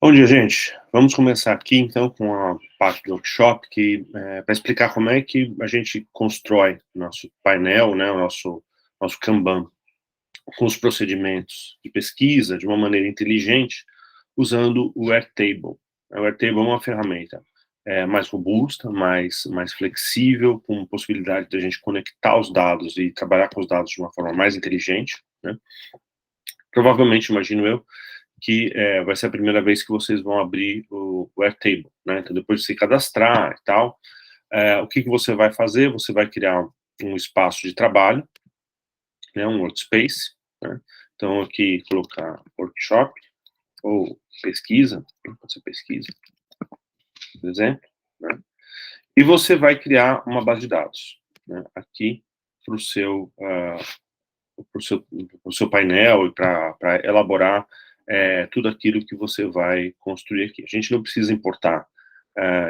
Bom dia, gente. Vamos começar aqui, então, com a parte do workshop que para explicar como é que a gente constrói nosso painel, né, o nosso Kanban, com os procedimentos de pesquisa de uma maneira inteligente, usando o Airtable. O Airtable é uma ferramenta mais robusta, mais flexível, com possibilidade de a gente conectar os dados e trabalhar com os dados de uma forma mais inteligente, né? Provavelmente, imagino eu, que vai ser a primeira vez que vocês vão abrir o Airtable, né? Então, depois de se cadastrar e tal, o que você vai fazer? Você vai criar um espaço de trabalho, né? Um workspace, né? Então, aqui, colocar workshop ou pesquisa, pode ser pesquisa, por exemplo, né? E você vai criar uma base de dados, né? Aqui, para o seu painel e para elaborar tudo aquilo que você vai construir aqui. A gente não precisa importar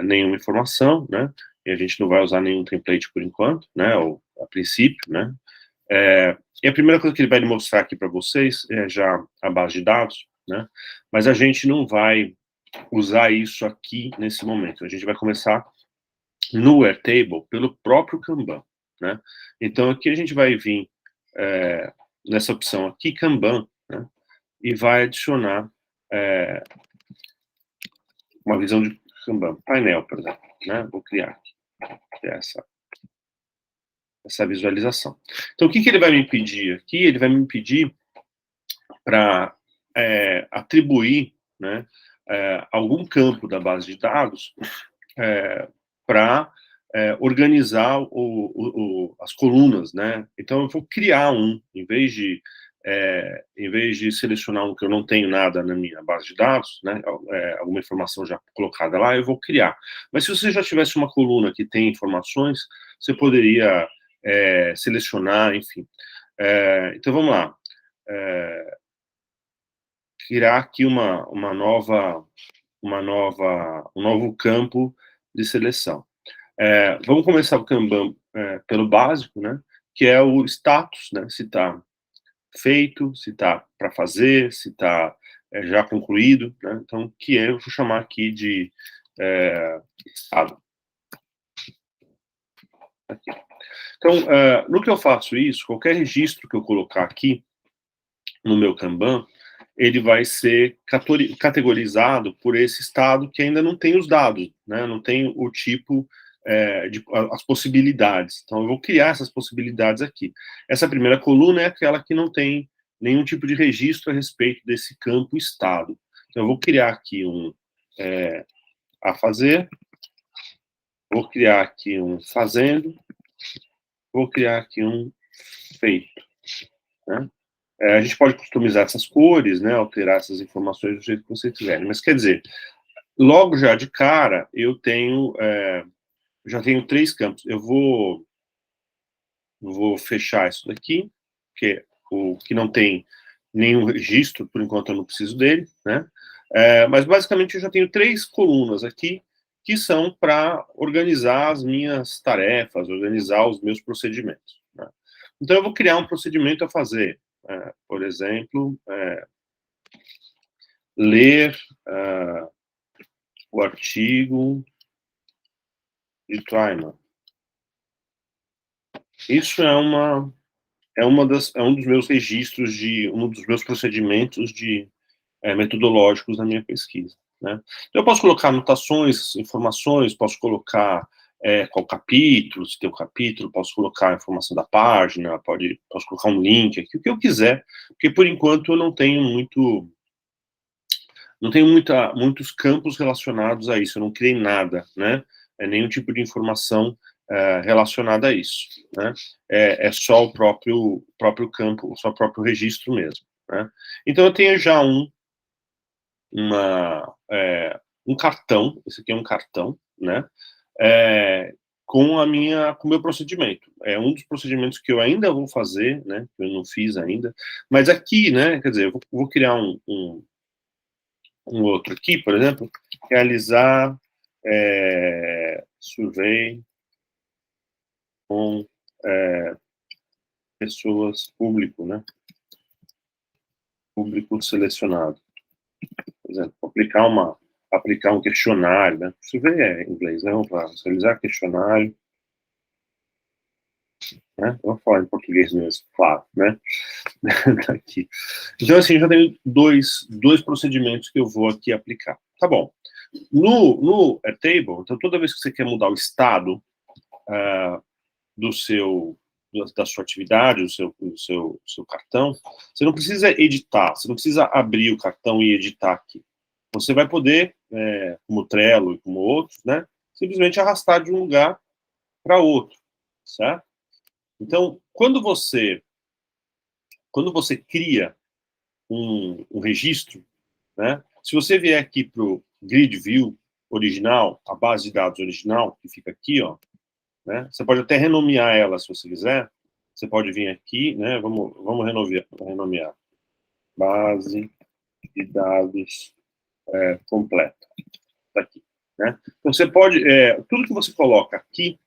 nenhuma informação, né? E a gente não vai usar nenhum template por enquanto, né? Ou a princípio, né? E a primeira coisa que ele vai mostrar aqui para vocês é já a base de dados, né? Mas a gente não vai usar isso aqui nesse momento. A gente vai começar no Airtable pelo próprio Kanban, né? Então aqui a gente vai vir nessa opção aqui, Kanban, né? E vai adicionar uma visão de Kanban, painel, por exemplo, né? Vou criar aqui essa visualização. Então, o que ele vai me pedir aqui? Ele vai me pedir para atribuir, né, algum campo da base de dados para organizar as colunas, né? Então, eu vou criar em vez de selecionar um que eu não tenho nada na minha base de dados, né, alguma informação já colocada lá, eu vou criar. Mas se você já tivesse uma coluna que tem informações, você poderia selecionar, enfim. Então, vamos lá. Criar aqui um novo campo de seleção. Vamos começar o Kanban pelo básico, né? Que é o status, né? Se está feito, se está para fazer, se está já concluído, né? Então, eu vou chamar aqui de estado. Aqui. Então, no que eu faço isso, qualquer registro que eu colocar aqui no meu Kanban, ele vai ser categorizado por esse estado que ainda não tem os dados, né? Não tem o tipo as possibilidades. Então, eu vou criar essas possibilidades aqui. Essa primeira coluna é aquela que não tem nenhum tipo de registro a respeito desse campo estado. Então, eu vou criar aqui a fazer, vou criar aqui um fazendo, vou criar aqui um feito, né? A gente pode customizar essas cores, né, alterar essas informações do jeito que você quiser. Mas, quer dizer, logo já de cara, eu já tenho 3 campos. Eu vou fechar isso daqui, que o que não tem nenhum registro, por enquanto eu não preciso dele, né? Mas, basicamente, eu já tenho 3 colunas aqui, que são para organizar as minhas tarefas, organizar os meus procedimentos, né? Então, eu vou criar um procedimento a fazer. Por exemplo, ler o artigo de Twyman. Isso é um dos meus registros um dos meus procedimentos metodológicos na minha pesquisa, né? Então, eu posso colocar anotações, informações, posso colocar qual capítulo, se tem um capítulo, posso colocar a informação da página, posso colocar um link aqui, o que eu quiser, porque por enquanto eu não tenho muitos campos relacionados a isso, eu não criei nada, né? Nenhum tipo de informação relacionada a isso, né? É só o próprio campo, só o próprio registro mesmo, né? Então, eu tenho já um cartão, esse aqui é um cartão, né? Com o meu procedimento. É um dos procedimentos que eu ainda vou fazer, né? Que eu não fiz ainda, mas aqui, né? Quer dizer, eu vou criar um outro aqui, por exemplo, realizar survey com pessoas, público, né? Público selecionado. Por exemplo, vou aplicar um questionário, né? Você vê em inglês, né? Vamos lá, visualizar questionário, né? Vou falar em português mesmo, claro, né? Tá aqui. Então, assim, já tenho dois procedimentos que eu vou aqui aplicar. Tá bom. No Airtable, então, toda vez que você quer mudar o estado da sua atividade, do seu cartão, você não precisa editar, você não precisa abrir o cartão e editar aqui. Você vai poder, como o Trello e como outros, né, simplesmente arrastar de um lugar para outro, certo? Então, quando você cria um registro, né, se você vier aqui para o Grid View original, a base de dados original, que fica aqui, ó, né, você pode até renomear ela se você quiser. Você pode vir aqui, né, vamos renomear. Base de dados completa. Tá aqui, né? Então você pode, tudo que você coloca aqui,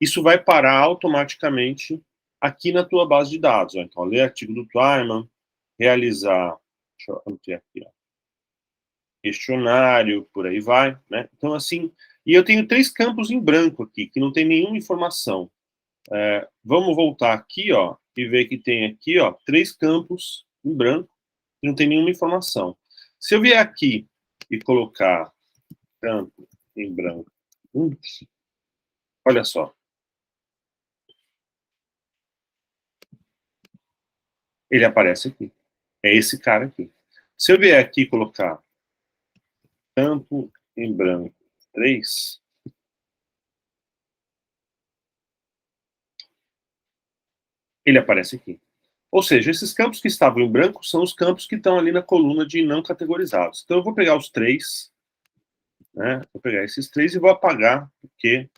isso vai parar automaticamente aqui na tua base de dados. Ó. Então, ler artigo do Twyman, realizar, deixa eu anotar aqui, ó, questionário, por aí vai, né? Então, assim, e eu tenho 3 campos em branco aqui, que não tem nenhuma informação. Vamos voltar aqui, ó, e ver que tem aqui, ó, 3 campos em branco, que não tem nenhuma informação. Se eu vier aqui e colocar campo em branco, olha só, ele aparece aqui. É esse cara aqui. Se eu vier aqui e colocar campo em branco 3, ele aparece aqui. Ou seja, esses campos que estavam em branco são os campos que estão ali na coluna de não categorizados. Então eu vou pegar os 3, né? Vou pegar esses 3 e vou apagar, porque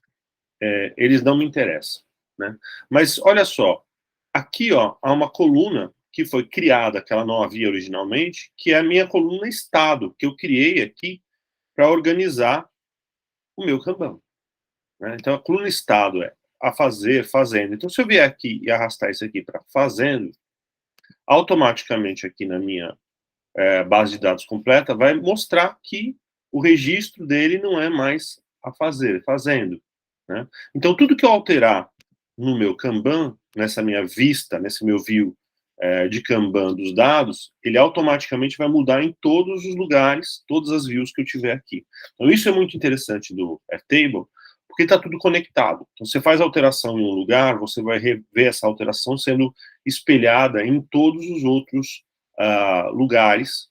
eles não me interessam, né? Mas olha só, aqui, ó, há uma coluna que foi criada, que ela não havia originalmente, que é a minha coluna estado, que eu criei aqui para organizar o meu Kanban, né? Então a coluna estado é a fazer, fazendo. Então se eu vier aqui e arrastar isso aqui para fazendo, automaticamente aqui na minha base de dados completa vai mostrar que o registro dele não é mais a fazer, fazendo, né? Então tudo que eu alterar no meu Kanban, nessa minha vista, nesse meu view de Kanban dos dados, ele automaticamente vai mudar em todos os lugares, todas as views que eu tiver aqui. Então isso é muito interessante do Airtable, porque está tudo conectado. Então você faz alteração em um lugar, você vai ver essa alteração sendo espelhada em todos os outros lugares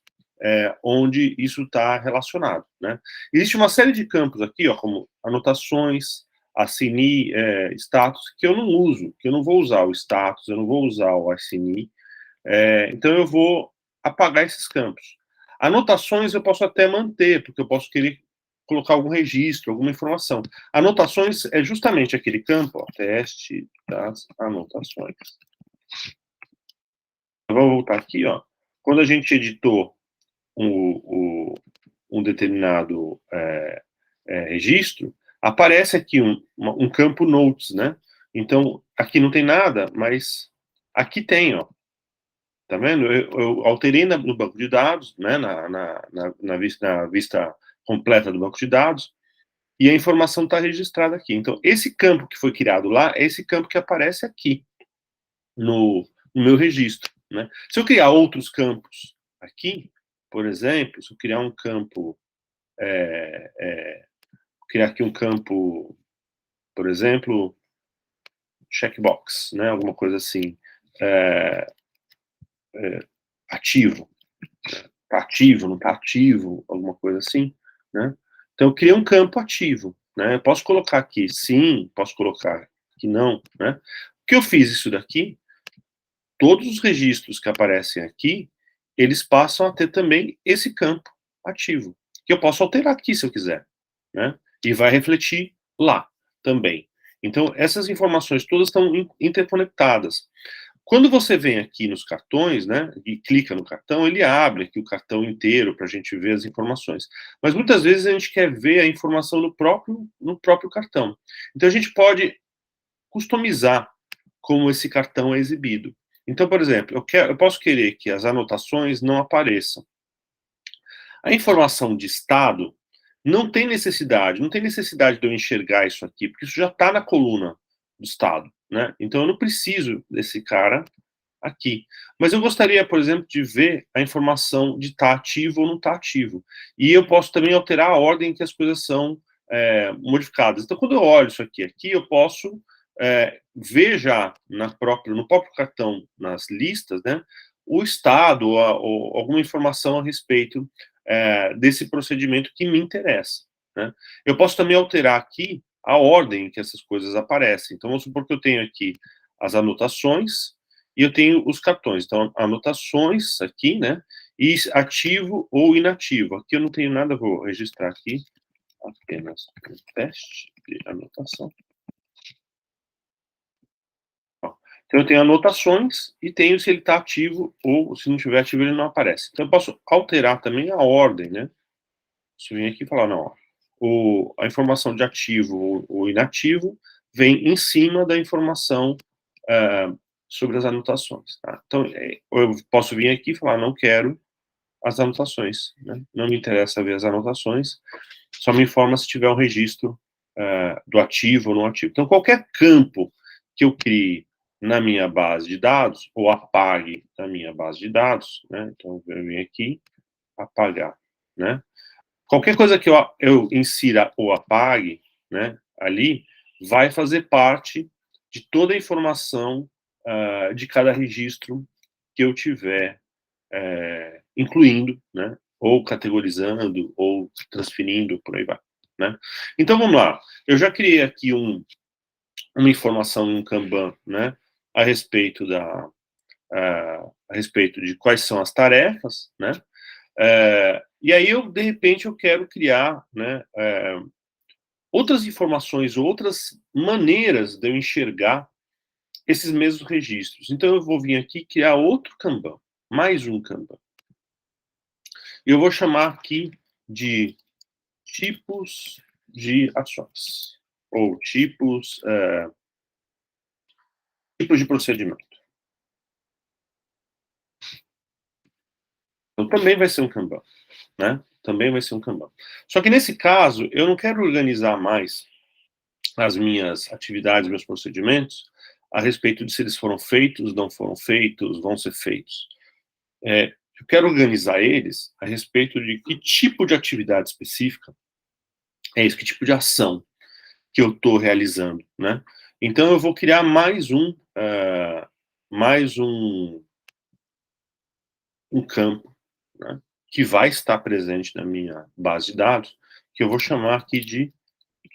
onde isso está relacionado, né? Existe uma série de campos aqui, ó, como anotações, Assini, status, que eu não uso, que eu não vou usar o status, eu não vou usar o Assini, então eu vou apagar esses campos. Anotações eu posso até manter, porque eu posso querer colocar algum registro, alguma informação. Anotações é justamente aquele campo, ó, teste das anotações. Vamos voltar aqui, ó. Quando a gente editou um determinado registro, aparece aqui um campo notes, né? Então, aqui não tem nada, mas aqui tem, ó. Tá vendo? Eu alterei no banco de dados, né? Na vista completa do banco de dados, e a informação está registrada aqui. Então, esse campo que foi criado lá é esse campo que aparece aqui no meu registro, né? Se eu criar outros campos aqui, por exemplo, se eu criar um campo, criar aqui um campo, por exemplo, checkbox, né? Alguma coisa assim, ativo, tá ativo, não tá ativo, alguma coisa assim, né? Então eu criei um campo ativo, né? Eu posso colocar aqui sim, posso colocar que não, né? O que eu fiz isso daqui, todos os registros que aparecem aqui, eles passam a ter também esse campo ativo, que eu posso alterar aqui se eu quiser, né? E vai refletir lá também. Então, essas informações todas estão interconectadas. Quando você vem aqui nos cartões, né, e clica no cartão, ele abre aqui o cartão inteiro para a gente ver as informações. Mas muitas vezes a gente quer ver a informação no próprio cartão. Então, a gente pode customizar como esse cartão é exibido. Então, por exemplo, eu posso querer que as anotações não apareçam, A informação de estado não tem necessidade de eu enxergar isso aqui, porque isso já está na coluna do estado, né? Então eu não preciso desse cara aqui. Mas eu gostaria, por exemplo, de ver a informação de estar ativo ou não estar ativo. E eu posso também alterar a ordem em que as coisas são modificadas. Então, quando eu olho isso aqui eu posso ver já no próprio cartão, nas listas, né, o estado ou alguma informação a respeito desse procedimento que me interessa. Né? Eu posso também alterar aqui a ordem em que essas coisas aparecem. Então, vamos supor que eu tenho aqui as anotações, e eu tenho os cartões. Então, anotações aqui, né? E ativo ou inativo. Aqui eu não tenho nada, vou registrar aqui apenas um teste de anotação. Então, eu tenho anotações e tenho se ele está ativo ou se não estiver ativo ele não aparece. Então, eu posso alterar também a ordem, né? Se eu vir aqui e falar, não, ó, a informação de ativo ou inativo vem em cima da informação sobre as anotações. Tá? Então, eu posso vir aqui e falar, não quero as anotações, né? Não me interessa ver as anotações, só me informa se tiver um registro do ativo ou não ativo. Então, qualquer campo que eu crie na minha base de dados, ou apague da minha base de dados, né? Então, eu venho aqui, apagar, né? Qualquer coisa que eu insira ou apague, né, ali, vai fazer parte de toda a informação de cada registro que eu tiver incluindo, né, ou categorizando, ou transferindo, por aí vai. Né? Então, vamos lá. Eu já criei aqui uma informação em um Kanban, né, a respeito a respeito de quais são as tarefas, né, e aí de repente, eu quero criar, né, outras informações, outras maneiras de eu enxergar esses mesmos registros. Então, eu vou vir aqui criar outro Kanban, mais um Kanban. E eu vou chamar aqui de tipos de ações, ou tipos de procedimento. Então, também vai ser um Kanban, né? Também vai ser um Kanban. Só que nesse caso, eu não quero organizar mais as minhas atividades, meus procedimentos, a respeito de se eles foram feitos, não foram feitos, vão ser feitos. Eu quero organizar eles a respeito de que tipo de atividade específica é isso, que tipo de ação que eu estou realizando, né? Então, eu vou criar mais um campo, né, que vai estar presente na minha base de dados, que eu vou chamar aqui de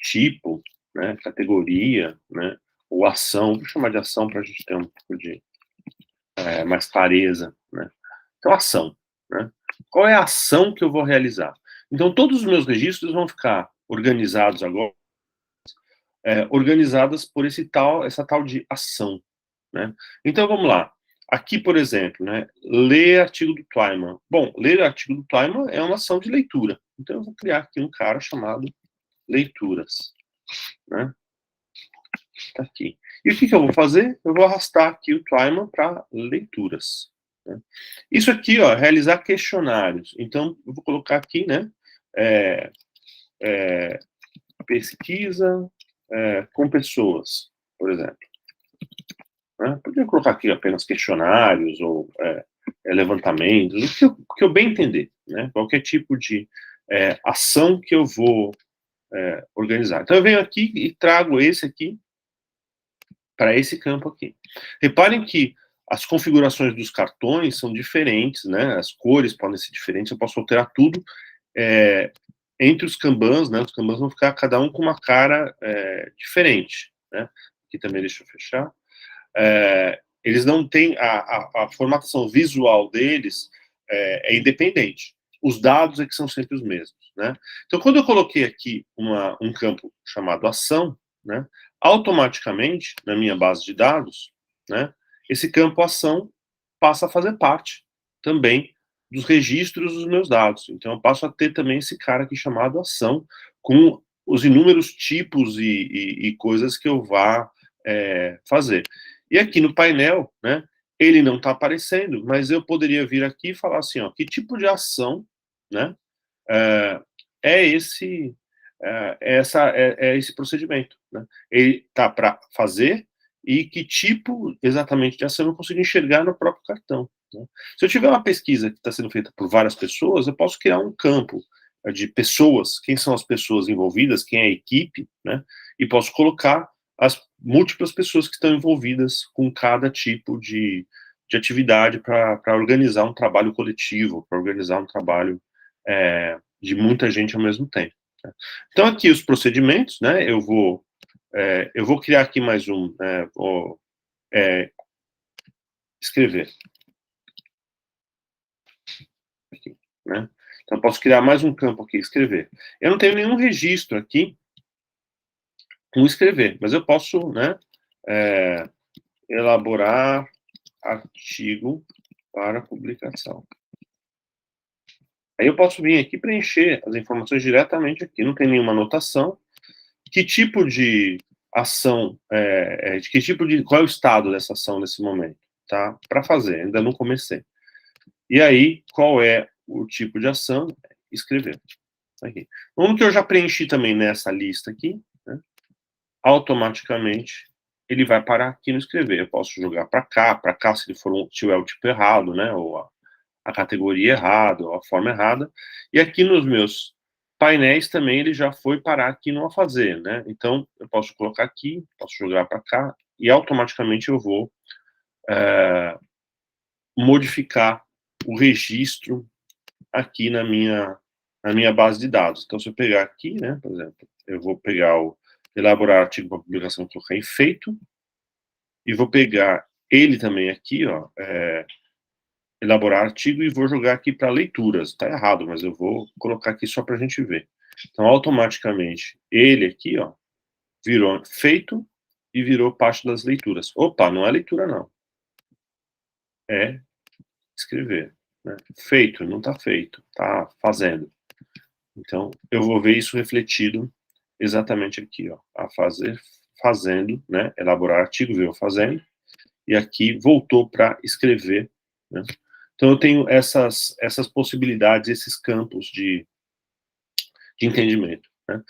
tipo, né, categoria, né, ou ação. Vou chamar de ação para a gente ter um pouco de mais clareza, né? Então, ação, né? Qual é a ação que eu vou realizar? Então, todos os meus registros vão ficar organizados agora, organizadas por essa tal de ação, né? Então, vamos lá. Aqui, por exemplo, né, ler artigo do Twyman. Bom, ler artigo do Twyman é uma ação de leitura. Então, eu vou criar aqui um cara chamado leituras, né? Tá aqui. E o que eu vou fazer? Eu vou arrastar aqui o Twyman para leituras. Né? Isso aqui, ó, realizar questionários. Então, eu vou colocar aqui, né, pesquisa com pessoas, por exemplo. Né? Podia colocar aqui apenas questionários ou levantamentos, o que eu bem entender, né? Qualquer tipo de ação que eu vou organizar. Então, eu venho aqui e trago esse aqui para esse campo aqui. Reparem que as configurações dos cartões são diferentes, né? As cores podem ser diferentes, eu posso alterar tudo entre os Kanbans, né? Os Kanbans vão ficar cada um com uma cara diferente, né? Aqui também deixa eu fechar. Eles não têm a formatação visual deles é independente. Os dados é que são sempre os mesmos, né? Então, quando eu coloquei aqui um campo chamado ação, né? Automaticamente, na minha base de dados, né? Esse campo ação passa a fazer parte também dos registros dos meus dados. Então, eu passo a ter também esse cara aqui chamado ação, com os inúmeros tipos e coisas que eu vá fazer. E aqui no painel, né, ele não está aparecendo, mas eu poderia vir aqui e falar assim, ó, que tipo de ação, né, é, é esse é esse procedimento, né? Ele tá para fazer e que tipo exatamente de ação eu consigo enxergar no próprio cartão, né? Se eu tiver uma pesquisa que está sendo feita por várias pessoas, eu posso criar um campo de pessoas, quem são as pessoas envolvidas, quem é a equipe, né? E posso colocar as múltiplas pessoas que estão envolvidas com cada tipo de atividade para organizar um trabalho coletivo, para organizar um trabalho de muita gente ao mesmo tempo, né? Então, aqui os procedimentos, né? Eu vou criar aqui mais um, vou escrever, aqui, né? Então, eu posso criar mais um campo aqui, escrever. Eu não tenho nenhum registro aqui com escrever, mas eu posso, né, é, elaborar artigo para publicação. Aí eu posso vir aqui preencher as informações diretamente aqui, não tem nenhuma anotação. Que tipo de ação, de que tipo de, qual é o estado dessa ação nesse momento, tá? Para fazer, ainda não comecei. E aí, qual é o tipo de ação? Escrever. Aqui. Um que eu já preenchi também nessa lista aqui, né? Automaticamente ele vai parar aqui no escrever. Eu posso jogar para cá, se ele for tiver o tipo errado, né? Ou a categoria errada, ou a forma errada. E aqui nos meus painéis também ele já foi parar aqui no a fazer, né? Então eu posso colocar aqui, posso jogar para cá e automaticamente eu vou modificar o registro aqui na minha base de dados. Então se eu pegar aqui, né, por exemplo, eu vou pegar o elaborar artigo para publicação, colocar em feito e vou pegar ele também aqui, ó, elaborar artigo e vou jogar aqui para leituras. Está errado, mas eu vou colocar aqui só para a gente ver. Então, automaticamente, ele aqui, ó, virou feito e virou parte das leituras. Opa, não é leitura, não. É escrever, né? Feito, não está feito, está fazendo. Então, eu vou ver isso refletido exatamente aqui, ó. A fazer, fazendo, né? Elaborar artigo, veio fazendo. E aqui voltou para escrever, né? Então, eu tenho essas possibilidades, esses campos de entendimento, né?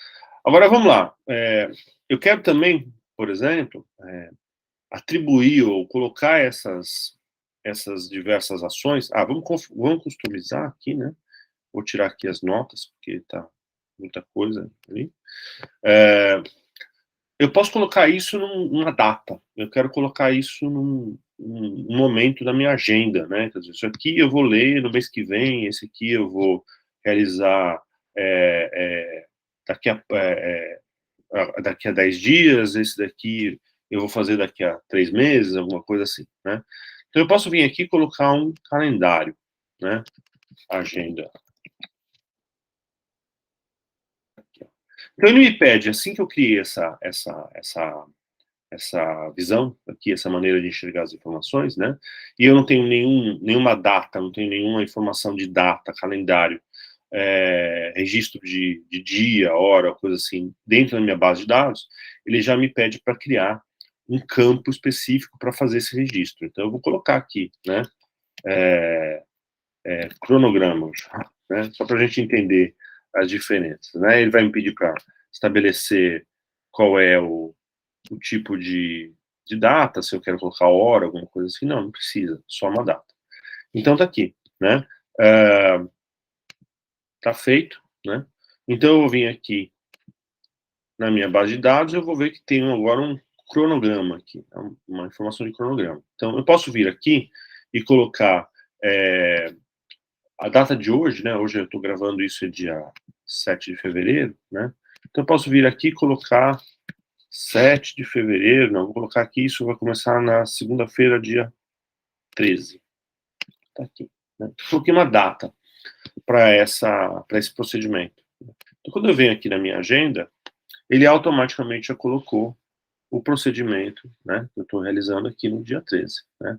Agora, vamos lá. Eu quero também, por exemplo, atribuir ou colocar essas diversas ações. Vamos customizar aqui, né? Vou tirar aqui as notas, porque tá muita coisa ali. Eu posso colocar isso numa data. Eu quero colocar isso num momento da minha agenda, né? Quer dizer, isso aqui eu vou ler no mês que vem, esse aqui eu vou realizar é, é, daqui a 10 dias, esse daqui eu vou fazer daqui a 3 meses, alguma coisa assim, né? Então eu posso vir aqui e colocar um calendário, né? Agenda. Então ele me pede, assim que eu criei essa visão aqui, essa maneira de enxergar as informações, né? E eu não tenho nenhuma data, não tenho nenhuma informação de data, calendário, registro de dia, hora, coisa assim, dentro da minha base de dados, ele já me pede para criar um campo específico para fazer esse registro. Então eu vou colocar aqui, né? Cronograma, né? Só para a gente entender as diferenças, né? Ele vai me pedir para estabelecer qual é o tipo de data, se eu quero colocar hora, alguma coisa assim, não precisa, só uma data. Então tá aqui, né? Tá feito, né? Então eu vou vir aqui na minha base de dados, eu vou ver que tem agora um cronograma aqui, uma informação de cronograma. Então eu posso vir aqui e colocar a data de hoje, né? Hoje eu estou gravando isso é dia 7 de fevereiro, né? Então eu posso vir aqui e colocar 7 de fevereiro, não, vou colocar aqui, isso vai começar na segunda-feira, dia 13. Tá aqui, né? Coloquei uma data para esse procedimento. Então, quando eu venho aqui na minha agenda, ele automaticamente já colocou o procedimento, né, que eu estou realizando aqui no dia 13, né?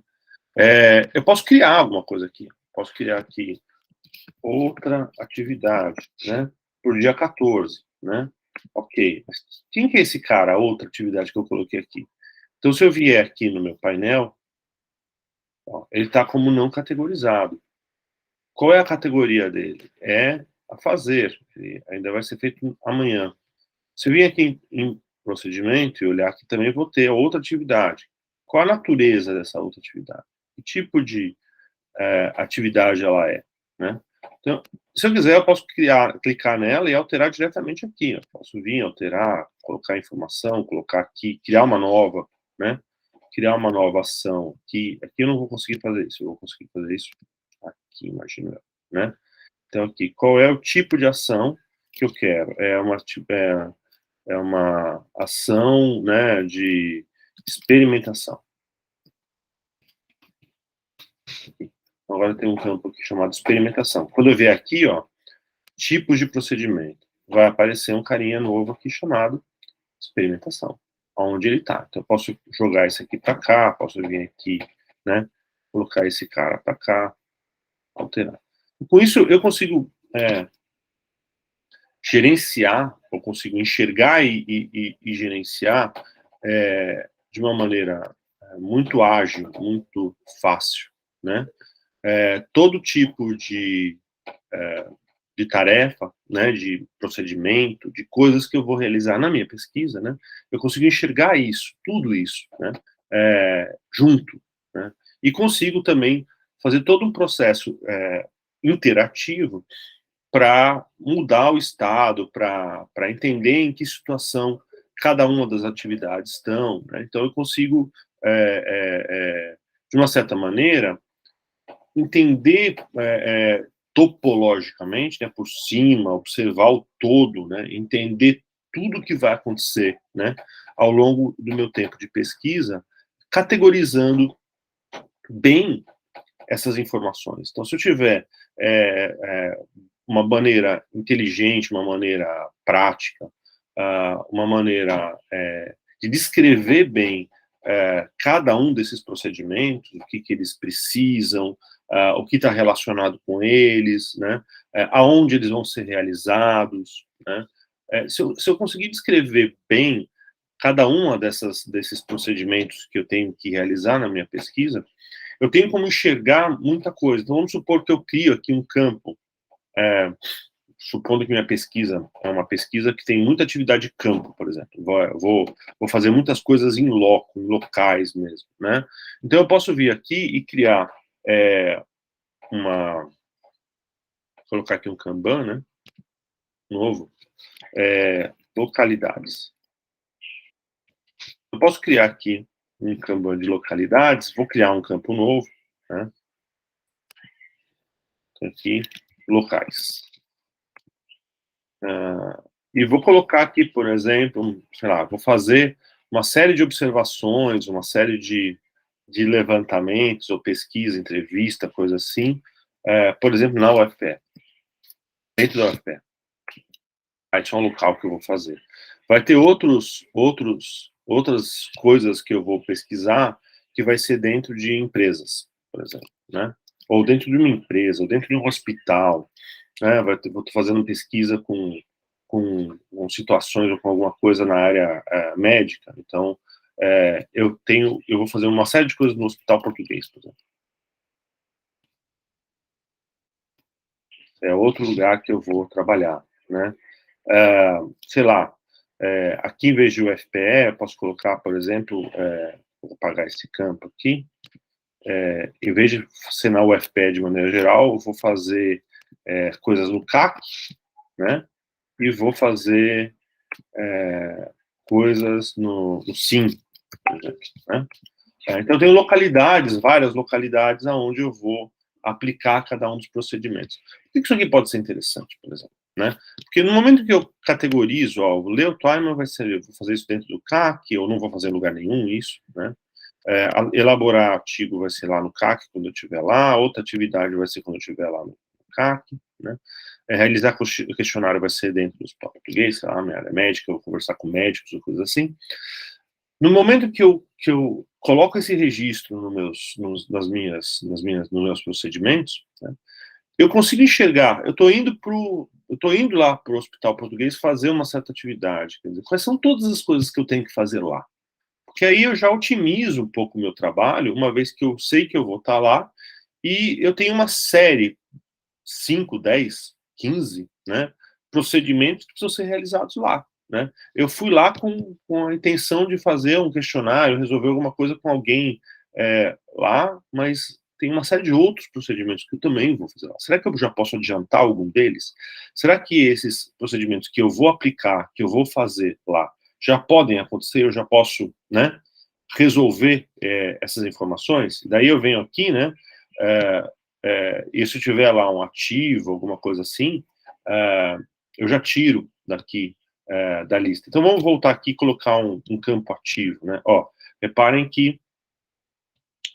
Eu posso criar alguma coisa aqui. Posso criar aqui outra atividade, né, por dia 14, né? Ok, mas quem que é esse cara, a outra atividade que eu coloquei aqui? Então, se eu vier aqui no meu painel, ó, ele está como não categorizado. Qual é a categoria dele? É a fazer, ele ainda vai ser feito amanhã. Se eu vir aqui em procedimento e olhar aqui também, vou ter outra atividade. Qual a natureza dessa outra atividade? Que tipo de atividade ela é, né? Então, se eu quiser, eu posso clicar nela e alterar diretamente aqui. Eu posso vir, alterar, colocar informação, colocar aqui, criar uma nova, né? Criar uma nova ação. Aqui eu não vou conseguir fazer isso, eu vou conseguir fazer isso aqui, imagina, né? Então, aqui, qual é o tipo de ação que eu quero? É uma ação, né, de experimentação. Agora tem um campo aqui chamado experimentação. Quando eu vier aqui, ó, tipos de procedimento, vai aparecer um carinha novo aqui chamado experimentação, onde ele está. Então, eu posso jogar esse aqui para cá, posso vir aqui, né, colocar esse cara para cá, alterar. Com isso, eu consigo gerenciar, eu consigo enxergar e gerenciar de uma maneira muito ágil, muito fácil, né? Todo tipo de tarefa, né, de procedimento, de coisas que eu vou realizar na minha pesquisa, né, eu consigo enxergar isso, tudo isso, né, junto, né, e consigo também fazer todo um processo interativo para mudar o estado, para entender em que situação cada uma das atividades estão, né? Então eu consigo, de uma certa maneira, entender topologicamente, né, por cima, observar o todo, né, entender tudo que vai acontecer, né, ao longo do meu tempo de pesquisa, categorizando bem essas informações. Então, se eu tiver uma maneira inteligente, uma maneira prática, uma maneira de descrever bem cada um desses procedimentos, o que eles precisam, o que está relacionado com eles, né, aonde eles vão ser realizados, né, se eu conseguir descrever bem cada uma desses procedimentos que eu tenho que realizar na minha pesquisa, eu tenho como enxergar muita coisa. Então, vamos supor que eu crio aqui um campo, supondo que minha pesquisa é uma pesquisa que tem muita atividade de campo, por exemplo. Vou fazer muitas coisas em loco, em locais mesmo, né? Então, eu posso vir aqui e criar vou colocar aqui um Kanban, né? Novo. Localidades. Eu posso criar aqui um Kanban de localidades, vou criar um campo novo, né? Aqui, locais. E vou colocar aqui, por exemplo, sei lá, vou fazer uma série de observações, uma série de levantamentos, ou pesquisa, entrevista, coisa assim, por exemplo, na UFPE, dentro da UFPE. Aí tinha um local que eu vou fazer. Vai ter outras coisas que eu vou pesquisar que vai ser dentro de empresas, por exemplo, né? Ou dentro de uma empresa, ou dentro de um hospital, né? Vou estar fazendo pesquisa com situações ou com alguma coisa na área médica. Então, eu vou fazer uma série de coisas no Hospital Português, por exemplo. É outro lugar que eu vou trabalhar, né? Sei lá, aqui em vez de UFPE, eu posso colocar, por exemplo, vou apagar esse campo aqui, em vez de ser na UFPE de maneira geral, eu vou fazer coisas no CAC, né? E vou fazer coisas no SIM, por exemplo, né? Então, eu tenho localidades, várias localidades, aonde eu vou aplicar cada um dos procedimentos. Por que isso aqui pode ser interessante, por exemplo? Né? Porque no momento que eu categorizo, ó, ler o timer vai ser, eu vou fazer isso dentro do CAC, eu não vou fazer em lugar nenhum isso, né? Elaborar artigo vai ser lá no CAC, quando eu estiver lá, outra atividade vai ser quando eu estiver lá no CAC, né? Realizar questionário vai ser dentro do Hospital Português, sei lá, minha área médica, eu vou conversar com médicos ou coisa assim. No momento que eu coloco esse registro nos meus procedimentos, né, eu consigo enxergar, eu estou indo lá para o Hospital Português fazer uma certa atividade, quer dizer, quais são todas as coisas que eu tenho que fazer lá? Porque aí eu já otimizo um pouco o meu trabalho, uma vez que eu sei que eu vou estar lá, e eu tenho uma série, 5, 10, 15, né, procedimentos que precisam ser realizados lá, né? Eu fui lá com a intenção de fazer um questionário, resolver alguma coisa com alguém lá, mas tem uma série de outros procedimentos que eu também vou fazer lá. Será que eu já posso adiantar algum deles? Será que esses procedimentos que eu vou aplicar, que eu vou fazer lá, já podem acontecer? Eu já posso, né, resolver essas informações? Daí eu venho aqui, né, e se eu tiver lá um ativo, alguma coisa assim, eu já tiro daqui da lista. Então vamos voltar aqui e colocar um campo ativo, né? Ó, reparem que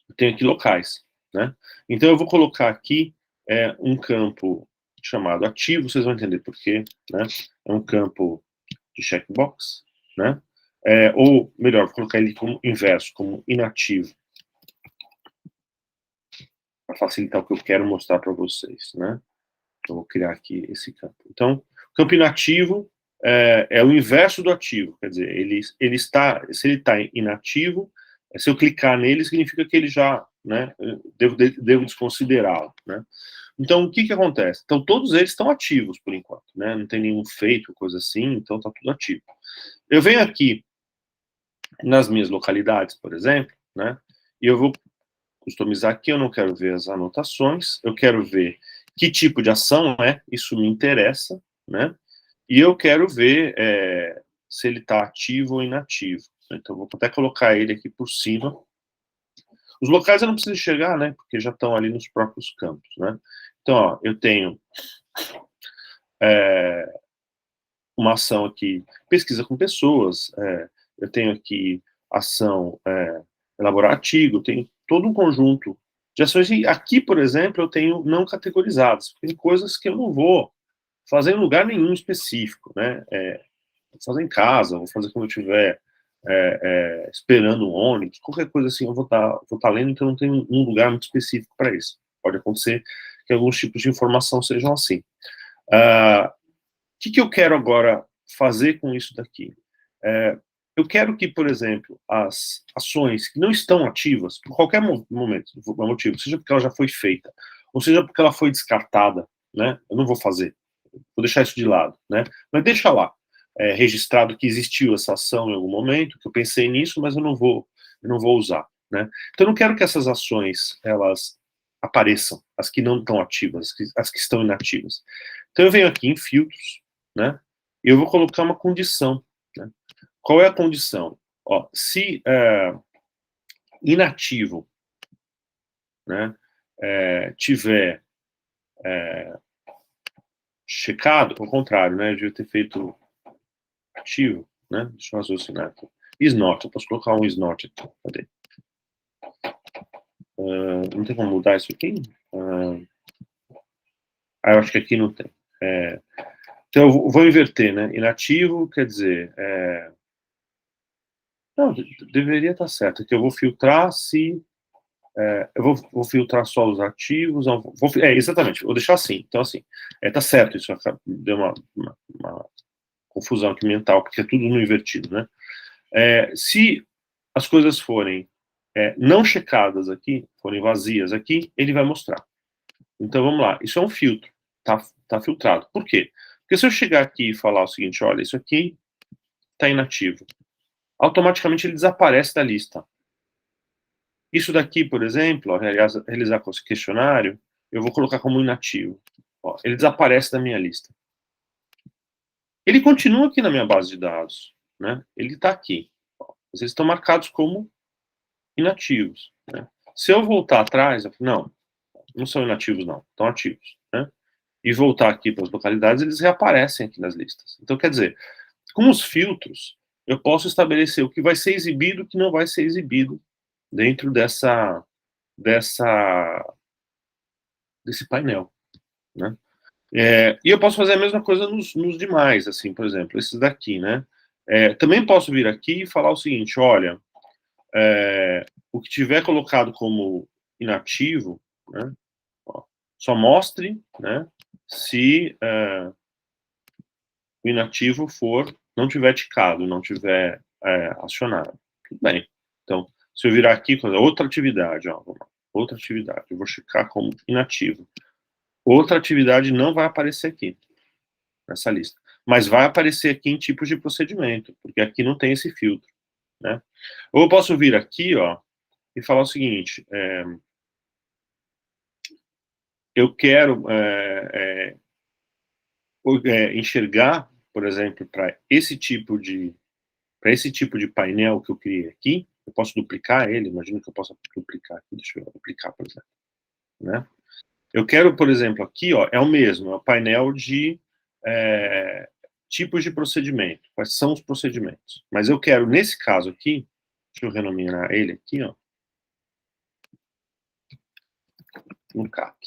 eu tenho aqui locais, né? Então eu vou colocar aqui um campo chamado ativo, vocês vão entender por quê, né? É um campo de checkbox, né? Ou melhor, vou colocar ele como inverso, como inativo, para facilitar o que eu quero mostrar para vocês, né? Eu vou criar aqui esse campo. Então, o campo inativo é o inverso do ativo, quer dizer, ele está, se ele está inativo, se eu clicar nele, significa que ele já, né, devo desconsiderá-lo, né? Então, o que acontece? Então, todos eles estão ativos, por enquanto, né? Não tem nenhum feito, coisa assim, então está tudo ativo. Eu venho aqui nas minhas localidades, por exemplo, né, e eu vou customizar aqui, eu não quero ver as anotações, eu quero ver que tipo de ação isso me interessa, né? E eu quero ver se ele está ativo ou inativo. Então, vou até colocar ele aqui por cima. Os locais eu não preciso enxergar, né? Porque já estão ali nos próprios campos, né? Então, ó, eu tenho uma ação aqui, pesquisa com pessoas, eu tenho aqui ação, elaborar artigo, tenho todo um conjunto de ações, e aqui, por exemplo, eu tenho não categorizadas, tem coisas que eu não vou fazer em lugar nenhum específico, né? Vou fazer em casa, vou fazer quando eu estiver esperando um ônibus, qualquer coisa assim, eu vou tá lendo, então não tem um lugar muito específico para isso. Pode acontecer que alguns tipos de informação sejam assim. O que eu quero agora fazer com isso daqui? Eu quero que, por exemplo, as ações que não estão ativas, por qualquer motivo, seja porque ela já foi feita, ou seja porque ela foi descartada, né? Eu não vou fazer, vou deixar isso de lado, né? Mas deixa lá, registrado que existiu essa ação em algum momento, que eu pensei nisso, mas eu não vou usar, né? Então eu não quero que essas ações, elas apareçam, as que não estão ativas, as que estão inativas. Então eu venho aqui em filtros, né? E eu vou colocar uma condição, né? Qual é a condição? Ó, se inativo, né, tiver checado, ao contrário, né, eu devia ter feito ativo, né, deixa eu raciocinar aqui. Is not, eu posso colocar um is not aqui, cadê? Não tem como mudar isso aqui? Eu acho que aqui não tem. Então eu vou inverter, né, inativo quer dizer, não, deveria estar certo, que eu vou filtrar se eu vou filtrar só os ativos, não, exatamente, vou deixar assim, então assim, tá certo, isso deu uma confusão aqui mental, porque é tudo no invertido, né? Se as coisas forem não checadas aqui, forem vazias aqui, ele vai mostrar. Então vamos lá, isso é um filtro, tá filtrado. Por quê? Porque se eu chegar aqui e falar o seguinte, olha, isso aqui está inativo, automaticamente ele desaparece da lista. Isso daqui, por exemplo, ó, realizar com esse questionário, eu vou colocar como inativo. Ó, ele desaparece da minha lista. Ele continua aqui na minha base de dados, né? Ele está aqui. Ó, mas eles estão marcados como inativos, né? Se eu voltar atrás, não são inativos não, estão ativos, né? E voltar aqui para as localidades, eles reaparecem aqui nas listas. Então, quer dizer, com os filtros, eu posso estabelecer o que vai ser exibido e o que não vai ser exibido dentro desse painel, né? E eu posso fazer a mesma coisa nos demais, assim, por exemplo, esses daqui, né? Também posso vir aqui e falar o seguinte, olha, o que tiver colocado como inativo, né, ó, só mostre, né, se o inativo não tiver ticado, não tiver acionado. Tudo bem. Então, se eu virar aqui, outra atividade, ó, outra atividade, eu vou checar como inativo. Outra atividade não vai aparecer aqui. nessa lista. Mas vai aparecer aqui em tipos de procedimento, porque aqui não tem esse filtro, né? Ou eu posso vir aqui, ó, e falar o seguinte, eu quero enxergar, por exemplo, para esse tipo de painel que eu criei aqui, eu posso duplicar ele, imagina que eu possa duplicar aqui, deixa eu duplicar, por exemplo, né? Eu quero, por exemplo, aqui, ó, é o mesmo, é o painel de tipos de procedimento, quais são os procedimentos. Mas eu quero, nesse caso aqui, deixa eu renomear ele aqui, ó, no CAC.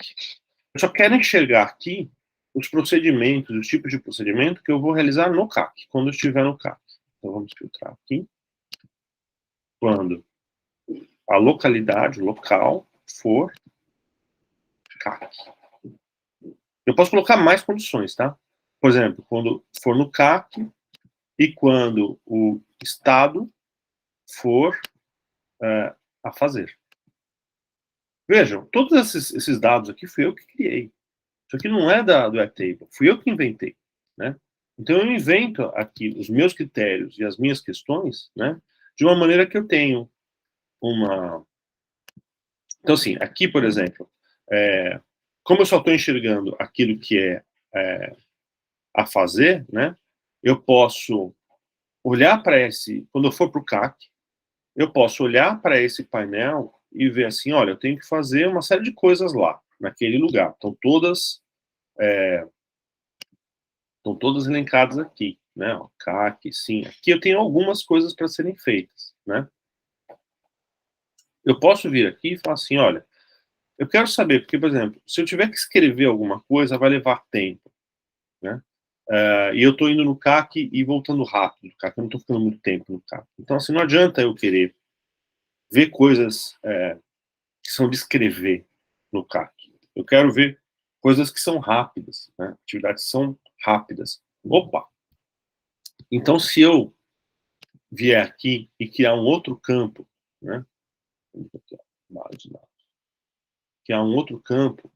Eu só quero enxergar aqui os procedimentos, os tipos de procedimento que eu vou realizar no CAC, quando eu estiver no CAC. Então vamos filtrar aqui. Quando a localidade, o local, for CAC. Eu posso colocar mais condições, tá? Por exemplo, quando for no CAC e quando o estado for a fazer. Vejam, todos esses dados aqui fui eu que criei. Isso aqui não é do Airtable, fui eu que inventei, né? Então eu invento aqui os meus critérios e as minhas questões, né? De uma maneira que eu tenho uma... Então, assim, aqui, por exemplo, como eu só estou enxergando aquilo que é a fazer, né? Eu posso olhar para quando eu for para o CAC, eu posso olhar para esse painel e ver assim, olha, eu tenho que fazer uma série de coisas lá, naquele lugar. Estão todas elencadas aqui, né? O CAC, sim. Aqui eu tenho algumas coisas para serem feitas, né? Eu posso vir aqui e falar assim, olha, eu quero saber, porque, por exemplo, se eu tiver que escrever alguma coisa, vai levar tempo, né? E eu estou indo no CAC e voltando rápido no CAC, eu não estou ficando muito tempo no CAC. Então, assim, não adianta eu querer ver coisas que são de escrever no CAC. Eu quero ver coisas que são rápidas, né? Atividades que são rápidas. Opa! Então, se eu vier aqui e criar um outro campo, né? Criar um outro campo,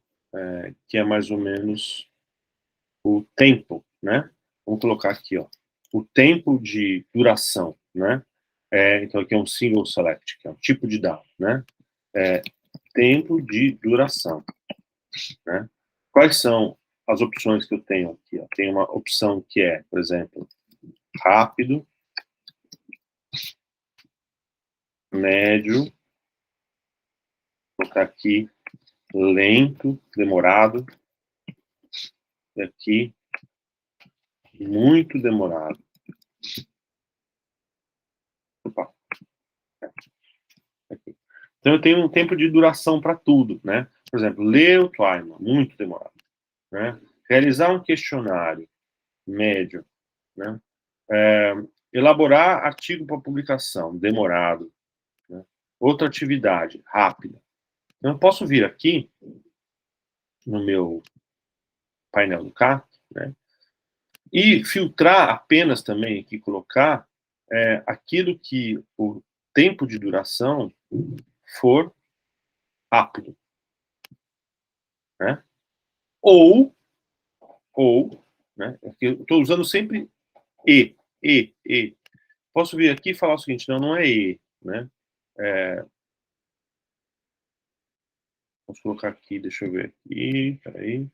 que é mais ou menos o tempo, né? Vamos colocar aqui, ó, o tempo de duração, né? Então aqui é um single select, que é um tipo de dado, né? Tempo de duração, né? Quais são as opções que eu tenho aqui? Ó? Tem uma opção que é, por exemplo, rápido, médio, vou colocar aqui lento, demorado, e aqui muito demorado. Opa. Aqui. Então eu tenho um tempo de duração para tudo, né? Por exemplo, ler o Twyman, muito demorado, né? Realizar um questionário, médio, né? Elaborar artigo para publicação, demorado, né? Outra atividade, rápida. Eu posso vir aqui no meu painel do CAC, né? E filtrar apenas também aqui, colocar aquilo que o tempo de duração for rápido, né? Ou, né? Eu estou usando sempre e. Posso vir aqui e falar o seguinte, não é e, né? Vamos colocar aqui, deixa eu ver aqui, peraí.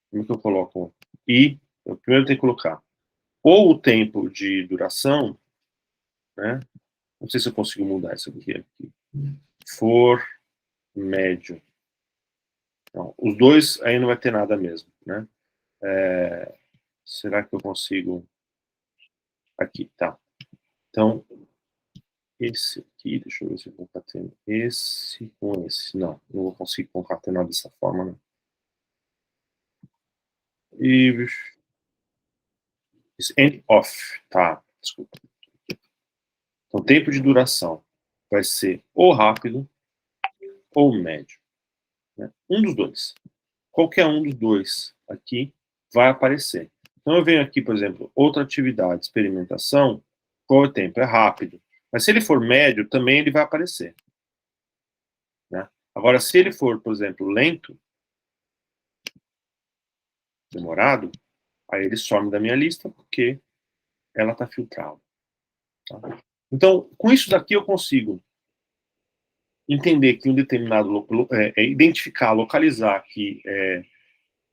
Como é que eu coloco i? Eu primeiro tenho que colocar ou o tempo de duração, né? Não sei se eu consigo mudar isso aqui. For médio. Não, os dois aí não vai ter nada mesmo, né? Será que eu consigo? Aqui, tá. Então, esse aqui, deixa eu ver se eu concateno esse com esse. Não vou conseguir concatenar dessa forma, não. E end off, tá, desculpa. Então, tempo de duração vai ser ou rápido ou médio, né? Um dos dois. Qualquer um dos dois aqui vai aparecer. Então, eu venho aqui, por exemplo, outra atividade, experimentação, qual é o tempo? É rápido. Mas se ele for médio, também ele vai aparecer, né? Agora, se ele for, por exemplo, lento, demorado, Aí ele some da minha lista porque ela está filtrada. Tá? Então, com isso daqui eu consigo entender que um determinado identificar, localizar que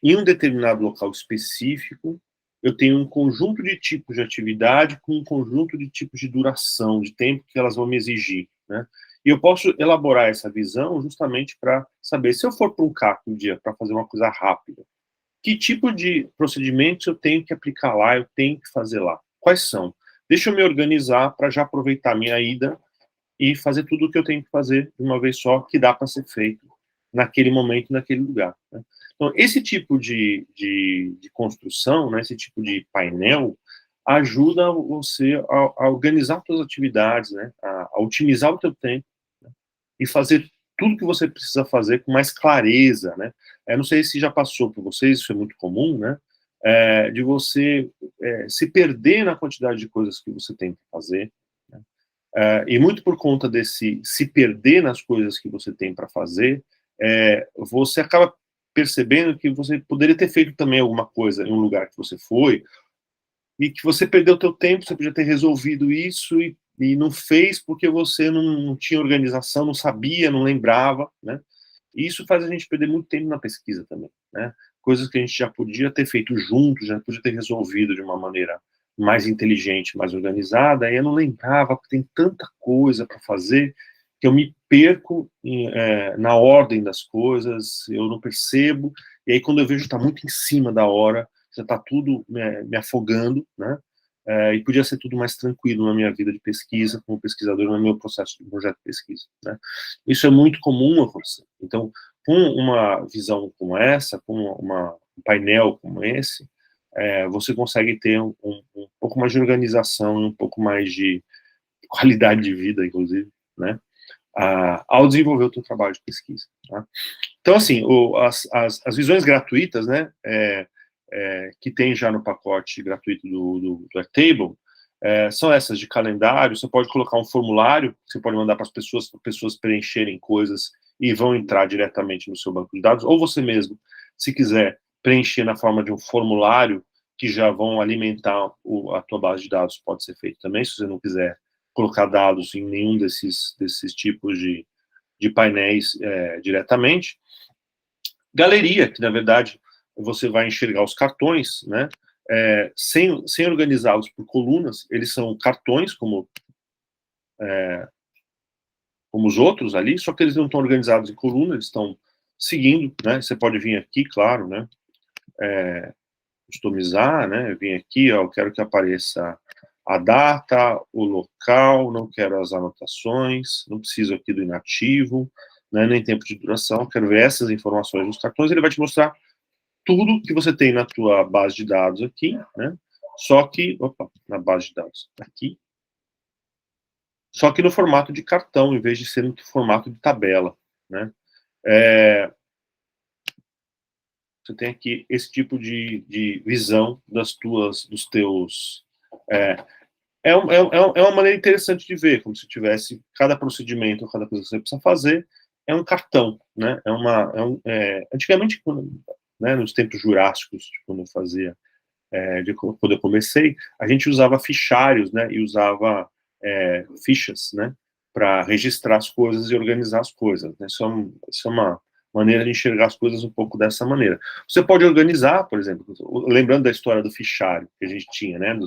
em um determinado local específico eu tenho um conjunto de tipos de atividade com um conjunto de tipos de duração, de tempo que elas vão me exigir, né? E eu posso elaborar essa visão justamente para saber, se eu for para um CAC um dia para fazer uma coisa rápida, que tipo de procedimentos eu tenho que aplicar lá, eu tenho que fazer lá? Quais são? Deixa eu me organizar para já aproveitar a minha ida e fazer tudo o que eu tenho que fazer de uma vez só, que dá para ser feito naquele momento, naquele lugar. Né? Então, esse tipo de construção, né, esse tipo de painel, ajuda você a organizar suas atividades, né, a otimizar o teu tempo, né, e fazer tudo que você precisa fazer com mais clareza, né? Não sei se já passou por vocês, isso é muito comum, né? De você se perder na quantidade de coisas que você tem que fazer, né? E muito por conta desse se perder nas coisas que você tem para fazer, você acaba percebendo que você poderia ter feito também alguma coisa em um lugar que você foi, e que você perdeu o teu tempo, você podia ter resolvido isso e não fez porque você não tinha organização, não sabia, não lembrava, né? E isso faz a gente perder muito tempo na pesquisa também, né? Coisas que a gente já podia ter feito junto, já podia ter resolvido de uma maneira mais inteligente, mais organizada, e eu não lembrava, porque tem tanta coisa para fazer que eu me perco na ordem das coisas, eu não percebo, e aí quando eu vejo está muito em cima da hora, já está tudo me afogando, né? E podia ser tudo mais tranquilo na minha vida de pesquisa, como pesquisador, no meu processo de projeto de pesquisa, né? Isso é muito comum acontecer. Então, com uma visão como essa, com um painel como esse, você consegue ter um pouco mais de organização, um pouco mais de qualidade de vida, inclusive, né? Ao desenvolver o teu trabalho de pesquisa. Tá? Então, assim, as visões gratuitas, né, que tem já no pacote gratuito do Airtable, são essas de calendário. Você pode colocar um formulário, você pode mandar para as pessoas preencherem coisas e vão entrar diretamente no seu banco de dados, ou você mesmo, se quiser, preencher na forma de um formulário que já vão alimentar a tua base de dados, pode ser feito também, se você não quiser colocar dados em nenhum desses tipos de painéis diretamente. Galeria, que na verdade você vai enxergar os cartões, né? Sem organizá-los por colunas, eles são cartões como os outros ali, só que eles não estão organizados em coluna, eles estão seguindo, né? Você pode vir aqui, claro, né? Customizar, né? Vir aqui, ó, eu quero que apareça a data, o local, não quero as anotações, não preciso aqui do inativo, né? Nem tempo de duração, quero ver essas informações nos cartões. Ele vai te mostrar tudo que você tem na tua base de dados aqui, né? Só que, na base de dados aqui, só que no formato de cartão, em vez de ser no formato de tabela, né? Você tem aqui esse tipo de visão dos teus... É uma maneira interessante de ver, como se tivesse cada procedimento, cada coisa que você precisa fazer, é um cartão, né? Antigamente, né, nos tempos jurássicos, quando eu fazia quando eu comecei, a gente usava fichários, né, e usava fichas, né, para registrar as coisas e organizar as coisas. Né? Isso é uma maneira de enxergar as coisas um pouco dessa maneira. Você pode organizar, por exemplo, lembrando da história do fichário que a gente tinha, né,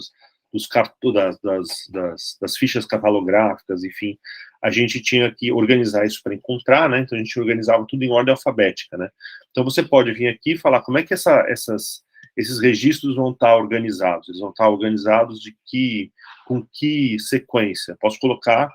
das fichas catalográficas, enfim, a gente tinha que organizar isso para encontrar, né, então a gente organizava tudo em ordem alfabética, né. Então você pode vir aqui e falar como é que esses registros vão estar organizados. Eles vão estar organizados com que sequência? Posso colocar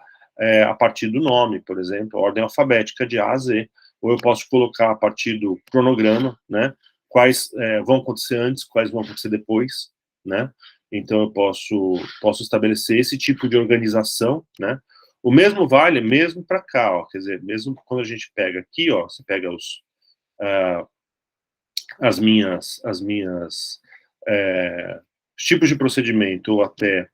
a partir do nome, por exemplo, ordem alfabética de A a Z, ou eu posso colocar a partir do cronograma, né? Quais vão acontecer antes, quais vão acontecer depois, né? Então eu posso estabelecer esse tipo de organização, né? O mesmo vale mesmo para cá, ó, quer dizer, mesmo quando a gente pega aqui, ó, você pega os tipos de procedimento, ou até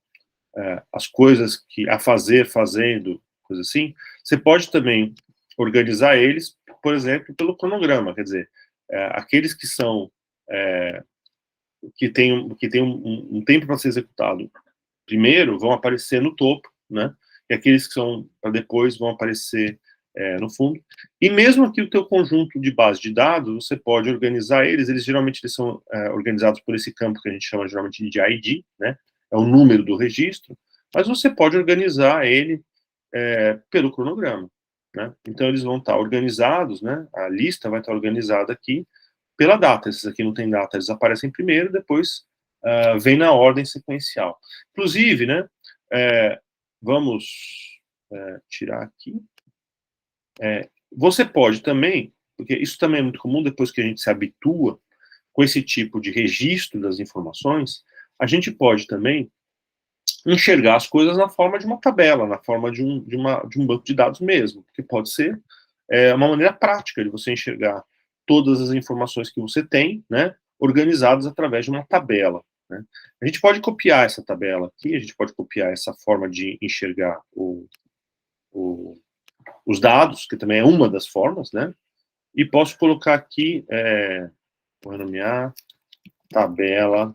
as coisas que a fazer, fazendo, coisa assim, você pode também organizar eles, por exemplo, pelo cronograma, quer dizer, aqueles que são que tem um tempo para ser executado primeiro vão aparecer no topo, né? E aqueles que são para depois vão aparecer no fundo. E mesmo aqui o teu conjunto de base de dados, você pode organizar eles geralmente eles são organizados por esse campo que a gente chama geralmente de ID, né? É o número do registro, mas você pode organizar ele pelo cronograma, né? Então eles vão estar organizados, né? A lista vai estar organizada aqui pela data. Esses aqui não tem data, eles aparecem primeiro, depois vem na ordem sequencial. Inclusive, né? Vamos tirar aqui. Você pode também, porque isso também é muito comum depois que a gente se habitua com esse tipo de registro das informações, a gente pode também enxergar as coisas na forma de uma tabela, na forma de um banco de dados mesmo, que pode ser uma maneira prática de você enxergar todas as informações que você tem, né, organizadas através de uma tabela. Né? A gente pode copiar essa tabela aqui, a gente pode copiar essa forma de enxergar os dados, que também é uma das formas, né, e posso colocar aqui, vou renomear, tabela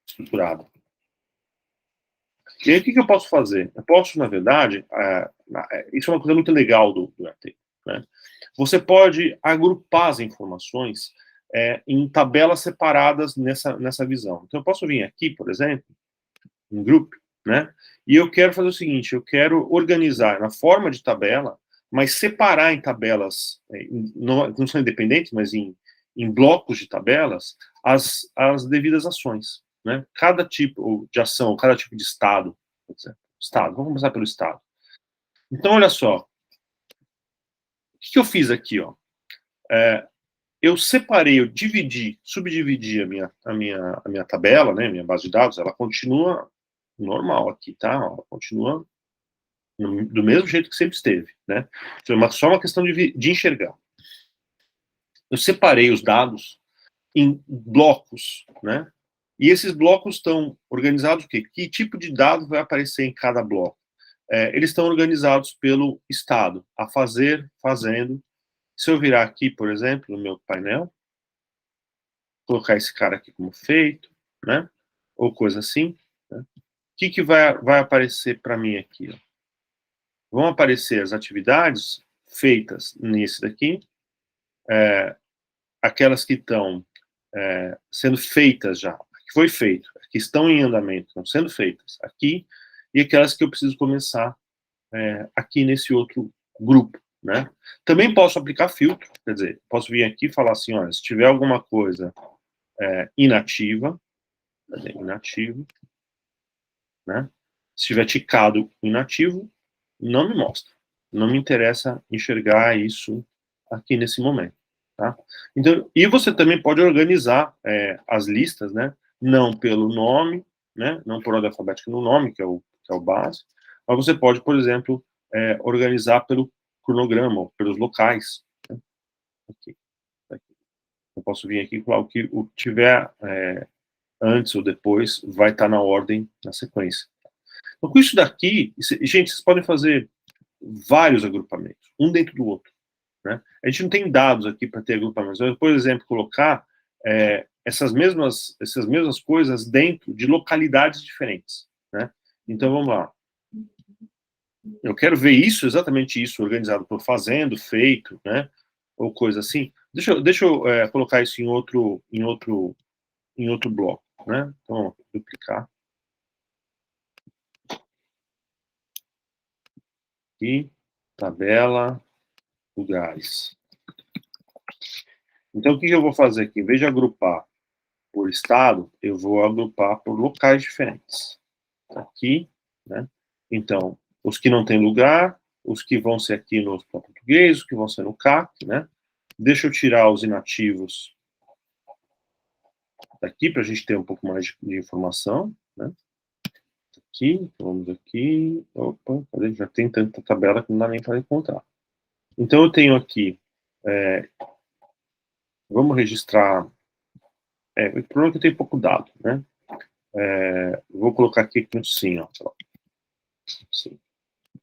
estruturada. E aí, o que eu posso fazer? Eu posso, na verdade, isso é uma coisa muito legal do RT, né? Você pode agrupar as informações em tabelas separadas nessa visão. Então, eu posso vir aqui, por exemplo, em Group, né? E eu quero fazer o seguinte, eu quero organizar na forma de tabela, mas separar em tabelas, não são independentes, mas em blocos de tabelas, as devidas ações. Né? Cada tipo de ação, cada tipo de estado, por exemplo. Estado, vamos começar pelo estado. Então, olha só, o que eu fiz aqui, ó? Eu separei, eu subdividi a minha tabela, né, minha base de dados, ela continua normal aqui, tá? Ela continua do mesmo jeito que sempre esteve, né? Então, só uma questão de enxergar. Eu separei os dados em blocos, né? E esses blocos estão organizados o quê? Que tipo de dado vai aparecer em cada bloco? Eles estão organizados pelo estado, a fazer, fazendo. Se eu virar aqui, por exemplo, no meu painel, colocar esse cara aqui como feito, né? Ou coisa assim, né? O que vai aparecer para mim aqui? Ó? Vão aparecer as atividades feitas nesse daqui, aquelas que estão sendo feitas já, que foi feito, que estão em andamento, estão sendo feitas aqui, e aquelas que eu preciso começar aqui nesse outro grupo, né? Também posso aplicar filtro, quer dizer, posso vir aqui e falar assim, olha, se tiver alguma coisa inativa, inativo, né? Se tiver ticado inativo, não me mostra. Não me interessa enxergar isso aqui nesse momento, tá? Então, e você também pode organizar as listas, né? Não pelo nome, né? Não por ordem alfabética no nome, que é o base, mas você pode, por exemplo, organizar pelo cronograma, ou pelos locais. Né? Aqui. Eu posso vir aqui e falar o que tiver antes ou depois, vai estar na ordem, na sequência. Então, com isso daqui, gente, vocês podem fazer vários agrupamentos, um dentro do outro. Né? A gente não tem dados aqui para ter agrupamentos. Eu, por exemplo, colocar essas mesmas coisas dentro de localidades diferentes. Né? Então, vamos lá. Eu quero ver isso, exatamente isso, organizado por fazendo, feito, né? Ou coisa assim. Deixa eu colocar isso em outro bloco. Né? Então, duplicar. Aqui, tabela, lugares. Então, o que eu vou fazer aqui? Em vez de agrupar por estado, eu vou agrupar por locais diferentes. Aqui, né? Então, os que não têm lugar, os que vão ser aqui no português, os que vão ser no CAC, né? Deixa eu tirar os inativos daqui, para a gente ter um pouco mais de informação, né? Aqui, vamos aqui, opa, já tem tanta tabela que não dá nem para encontrar. Então, eu tenho aqui, vamos registrar, o problema é que eu tenho pouco dado, né? Vou colocar aqui com sim, ó. Sim.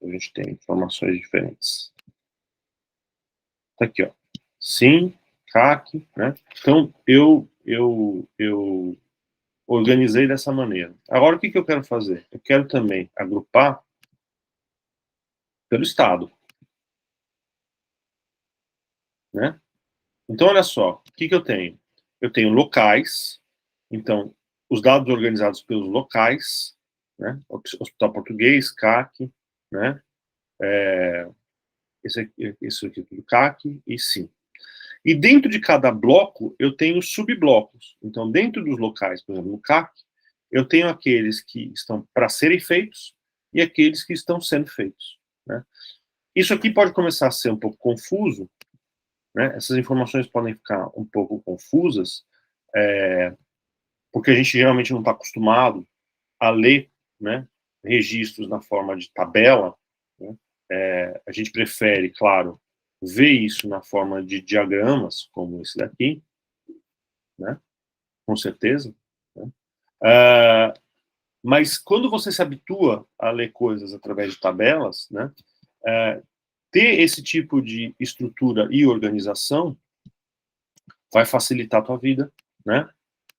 A gente tem informações diferentes. Tá aqui, ó. Sim, CAC, né? Então, eu organizei dessa maneira. Agora, o que eu quero fazer? Eu quero também agrupar pelo estado, né? Então, olha só, o que eu tenho? Eu tenho locais, então, os dados organizados pelos locais, né? Hospital Português, CAC, né? Esse aqui é tudo CAC e SIM. E dentro de cada bloco, eu tenho subblocos. Então, dentro dos locais, por exemplo, no CAC, eu tenho aqueles que estão para serem feitos e aqueles que estão sendo feitos, né? Isso aqui pode começar a ser um pouco confuso, né? Essas informações podem ficar um pouco confusas, porque a gente geralmente não está acostumado a ler, né, registros na forma de tabela, né? A gente prefere, claro, ver isso na forma de diagramas, como esse daqui, né? Com certeza, né? Mas quando você se habitua a ler coisas através de tabelas, né, ter esse tipo de estrutura e organização vai facilitar a tua vida, né?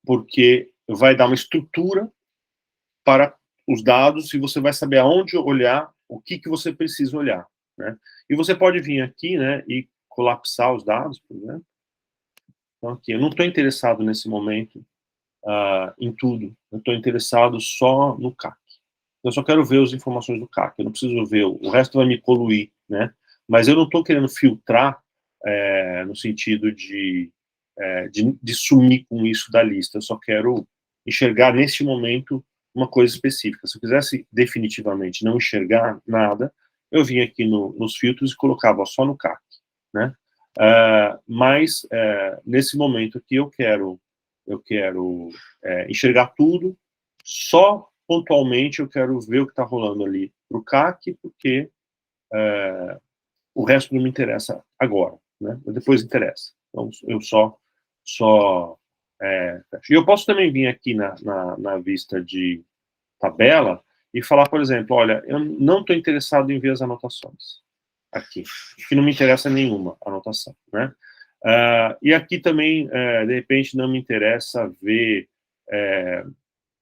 Porque vai dar uma estrutura para os dados e você vai saber aonde olhar, o que você precisa olhar, né? E você pode vir aqui, né, e colapsar os dados, por exemplo. Então, aqui, eu não estou interessado nesse momento em tudo. Eu estou interessado só no CAC. Eu só quero ver as informações do CAC. Eu não preciso ver, o resto vai me poluir, né? Mas eu não estou querendo filtrar no sentido de sumir com isso da lista. Eu só quero enxergar neste momento uma coisa específica. Se eu quisesse definitivamente não enxergar nada, eu vinha aqui nos filtros e colocava só no CAC, né? Mas nesse momento aqui eu quero enxergar tudo, só pontualmente eu quero ver o que está rolando ali para o CAC, porque o resto não me interessa agora, né? Depois interessa. Então eu e eu posso também vir aqui na vista de tabela e falar, por exemplo, olha, eu não estou interessado em ver as anotações aqui, que não me interessa nenhuma anotação, né? E aqui também, de repente, não me interessa ver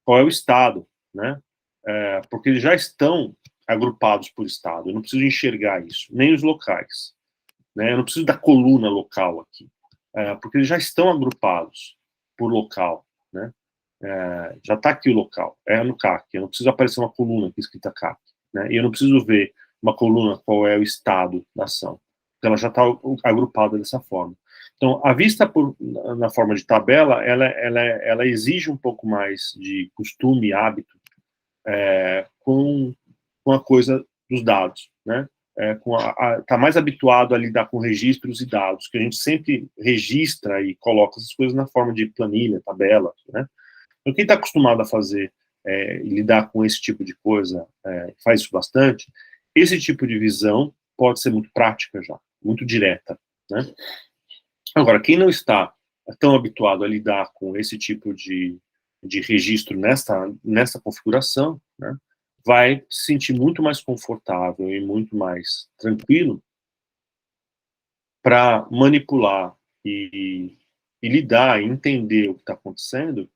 qual é o estado, né? Porque eles já estão agrupados por estado, eu não preciso enxergar isso, nem os locais, né? Eu não preciso da coluna local aqui, porque eles já estão agrupados por local, né? Já está aqui o local, no CAC, eu não preciso aparecer uma coluna aqui escrita CAC, né? E eu não preciso ver uma coluna qual é o estado da ação, porque ela já está agrupada dessa forma. Então, a vista na forma de tabela, ela exige um pouco mais de costume, hábito, com a coisa dos dados, né? Tá mais habituado a lidar com registros e dados, que a gente sempre registra e coloca essas coisas na forma de planilha, tabela, né? Então, quem está acostumado a fazer lidar com esse tipo de coisa, faz isso bastante, esse tipo de visão pode ser muito prática já, muito direta, né? Agora, quem não está tão habituado a lidar com esse tipo de registro nessa configuração, né, vai se sentir muito mais confortável e muito mais tranquilo para manipular e lidar e entender o que está acontecendo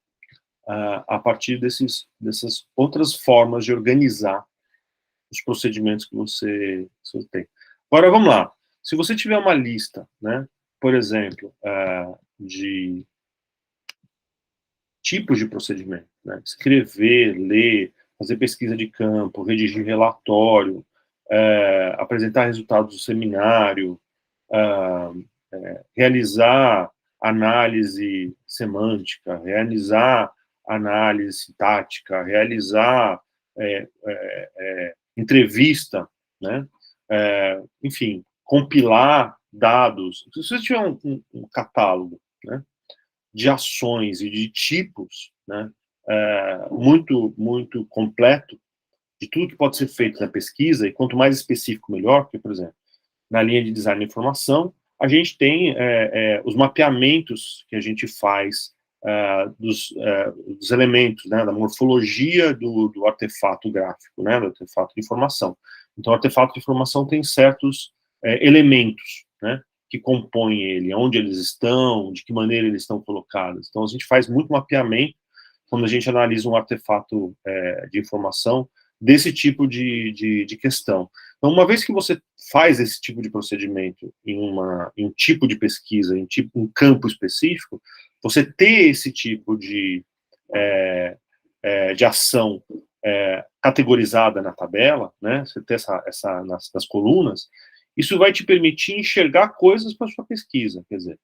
a partir dessas outras formas de organizar os procedimentos que você tem. Agora, vamos lá. Se você tiver uma lista, né, por exemplo, de tipos de procedimento, né, escrever, ler, fazer pesquisa de campo, redigir relatório, apresentar resultados do seminário, realizar análise semântica, realizar análise sintática, realizar entrevista, né? Enfim, compilar dados. Se você tiver um catálogo, né, de ações e de tipos, né, muito, muito completo, de tudo que pode ser feito na pesquisa, e quanto mais específico, melhor, porque, por exemplo, na linha de design de informação, a gente tem os mapeamentos que a gente faz dos elementos, né, da morfologia do artefato gráfico, né, do artefato de informação. Então, o artefato de informação tem certos elementos, né, que compõem ele, onde eles estão, de que maneira eles estão colocados. Então, a gente faz muito mapeamento quando a gente analisa um artefato de informação desse tipo de questão. Então, uma vez que você faz esse tipo de procedimento em um tipo de pesquisa, em um campo específico, você ter esse tipo de ação categorizada na tabela, né, você ter essa nas colunas, isso vai te permitir enxergar coisas para sua pesquisa. Quer dizer,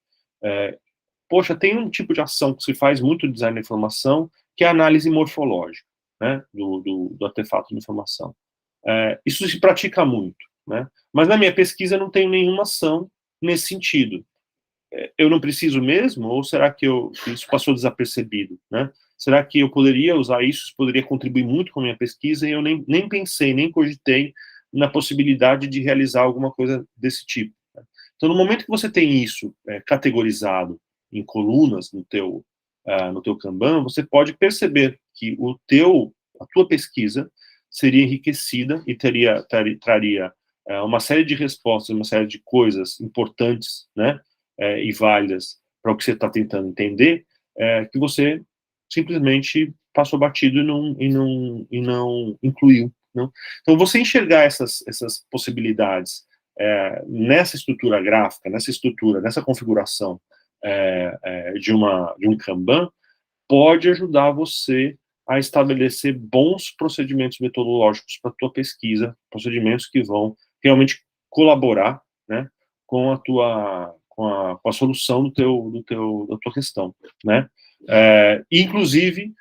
poxa, tem um tipo de ação que se faz muito no design da informação, que é a análise morfológica, né, do artefato de informação. Isso se pratica muito, né, mas na minha pesquisa eu não tenho nenhuma ação nesse sentido. Eu não preciso mesmo, ou será que isso passou desapercebido, né? Será que eu poderia usar isso poderia contribuir muito com a minha pesquisa, e eu nem pensei, nem cogitei na possibilidade de realizar alguma coisa desse tipo, né? Então, no momento que você tem isso categorizado em colunas no teu Kanban, você pode perceber que a tua pesquisa seria enriquecida e traria uma série de respostas, uma série de coisas importantes, né, e válidas para o que você está tentando entender, que você simplesmente passou batido e não incluiu. Não? Então, você enxergar essas possibilidades nessa estrutura gráfica, nessa configuração de um Kanban, pode ajudar você a estabelecer bons procedimentos metodológicos para a tua pesquisa, procedimentos que vão realmente colaborar, né, com a solução da tua questão, né? Inclusive,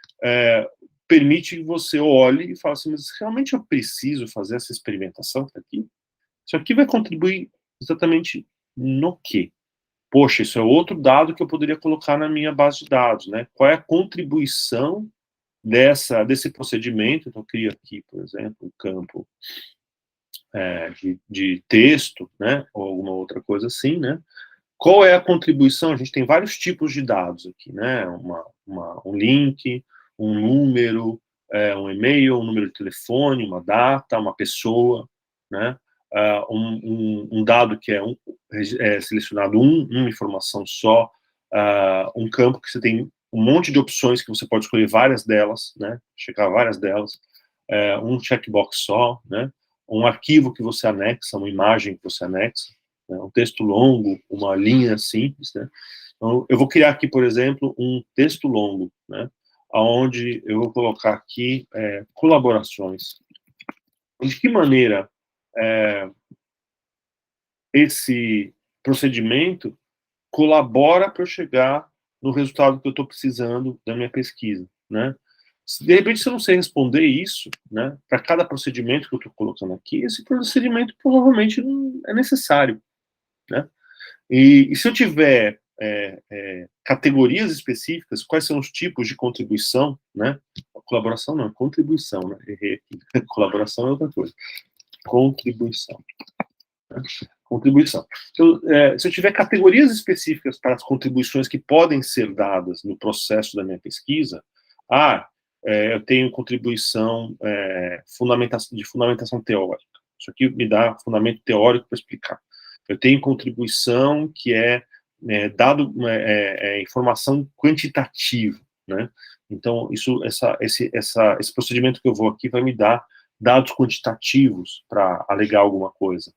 permite que você olhe e fale assim, mas realmente eu preciso fazer essa experimentação aqui? Isso aqui vai contribuir exatamente no quê? Poxa, isso é outro dado que eu poderia colocar na minha base de dados, né? Qual é a contribuição desse procedimento? Então, eu crio aqui, por exemplo, um campo de texto, né? Ou alguma outra coisa assim, né? Qual é a contribuição? A gente tem vários tipos de dados aqui, né? Um link, um número, e-mail, um número de telefone, uma data, uma pessoa, né? Um dado que é selecionado uma informação só, um campo que você tem um monte de opções que você pode escolher várias delas, né? Checar várias delas, um checkbox só, né? Um arquivo que você anexa, uma imagem que você anexa, né? Um texto longo, uma linha simples, né? Então, eu vou criar aqui, por exemplo, um texto longo, né? Onde eu vou colocar aqui colaborações. De que maneira esse procedimento colabora para eu chegar no resultado que eu estou precisando da minha pesquisa, né? De repente, se eu não sei responder isso, né, para cada procedimento que eu estou colocando aqui, esse procedimento provavelmente não é necessário, né? E se eu tiver categorias específicas, quais são os tipos de contribuição, né? Colaboração não, contribuição, né? Errei aqui. Colaboração é outra coisa. Contribuição. Né? Contribuição. Então, se eu tiver categorias específicas para as contribuições que podem ser dadas no processo da minha pesquisa, eu tenho contribuição de fundamentação teórica. Isso aqui me dá fundamento teórico para explicar. Eu tenho contribuição que informação quantitativa, né? Então, esse procedimento que eu vou aqui vai me dar dados quantitativos para alegar alguma coisa.